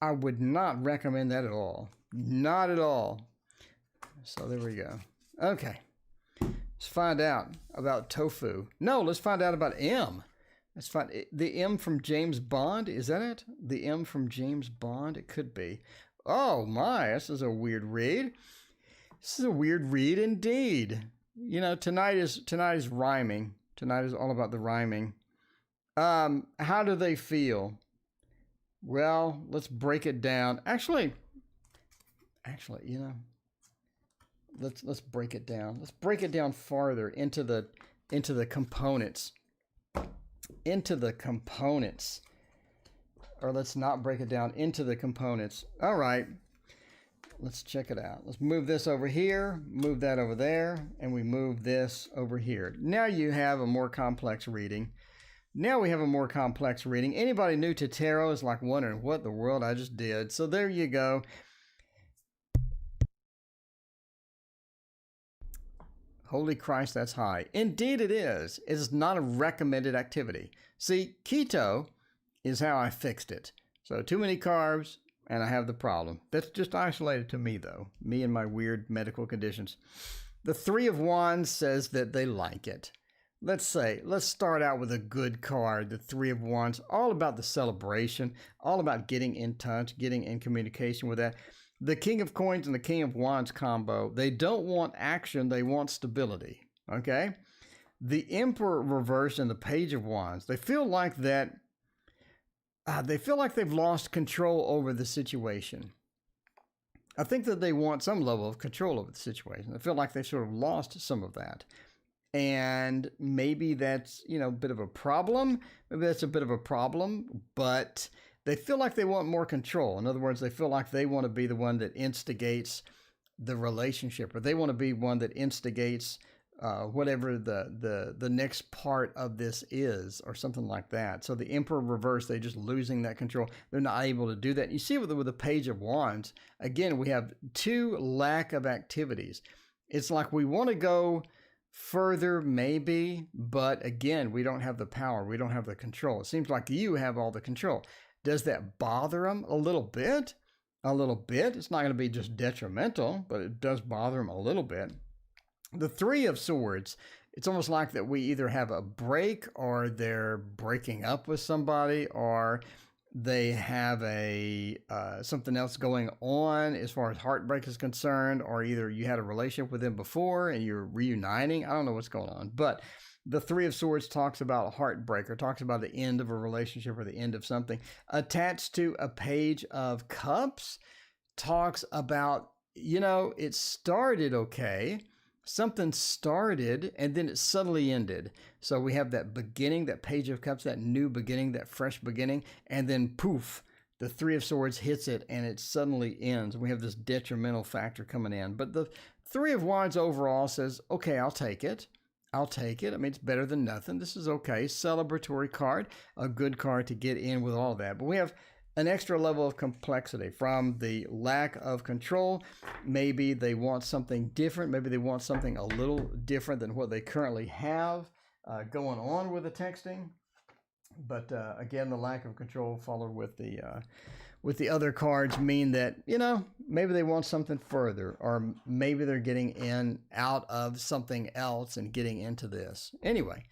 I would not recommend that at all. Not at all. So there we go. Okay. Let's find out about tofu. No, let's find out about M. Let's find the M from James Bond. Is that it? The M from James Bond? It could be. Oh my, this is a weird read. This is a weird read indeed. Tonight is rhyming. Tonight is all about the rhyming. How do they feel? Well, let's break it down. Actually, you know, let's break it down. Let's break it down farther into the components. Into the components. Or let's not break it down into the components. All right. Let's check it out. Let's move this over here, move that over there, and we move this over here. Now you have a more complex reading. Now we have a more complex reading. Anybody new to tarot is like wondering what the world I just did. So there you go. Holy Christ, that's high. Indeed it is. It is not a recommended activity. See, keto is how I fixed it. So too many carbs, and I have the problem. That's just isolated to me, though. Me and my weird medical conditions. The Three of Wands says that they like it. Let's start out with a good card. The Three of Wands, all about the celebration, all about getting in touch, getting in communication with that. The King of Coins and the King of Wands combo, they don't want action, they want stability, okay? The Emperor reversed and the Page of Wands, they feel like that. They feel like they've lost control over the situation. I think that they want some level of control over the situation. They feel like they've sort of lost some of that. And maybe that's, a bit of a problem. Maybe that's a bit of a problem, but they feel like they want more control. In other words, they feel like they want to be the one that instigates the relationship, or they want to be one that instigates whatever the next part of this is, or something like that. So the Emperor reverse, they're just losing that control. They're not able to do that. You see with the Page of Wands, again, we have two lack of activities. It's like we want to go further, maybe, but again, we don't have the power. We don't have the control. It seems like you have all the control. Does that bother them a little bit? A little bit. It's not going to be just detrimental, but it does bother them a little bit. The Three of Swords, it's almost like that we either have a break, or they're breaking up with somebody, or they have a something else going on as far as heartbreak is concerned, or either you had a relationship with them before and you're reuniting. I don't know what's going on, but the Three of Swords talks about heartbreak, or talks about the end of a relationship or the end of something. Attached to a Page of Cups talks about, it started okay. Something started and then it suddenly ended. So we have that beginning, that Page of Cups, that new beginning, that fresh beginning, and then poof, the Three of Swords hits it and it suddenly ends. We have this detrimental factor coming in. But the Three of Wands overall says, okay, I'll take it. I'll take it. I mean, it's better than nothing. This is okay. Celebratory card, a good card to get in with all that. But we have an extra level of complexity from the lack of control. Maybe they want something different. Maybe they want something a little different than what they currently have going on with the texting. But again, the lack of control followed with the other cards mean that, maybe they want something further, or maybe they're getting in out of something else and getting into this. Anyway,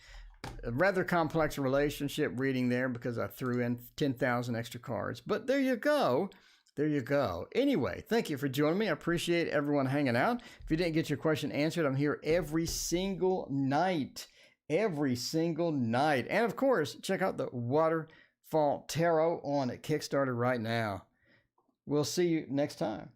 a rather complex relationship reading there because I threw in 10,000 extra cards. But there you go. There you go. Anyway, thank you for joining me. I appreciate everyone hanging out. If you didn't get your question answered, I'm here every single night. Every single night. And of course, check out the Waterfall Tarot on Kickstarter right now. We'll see you next time.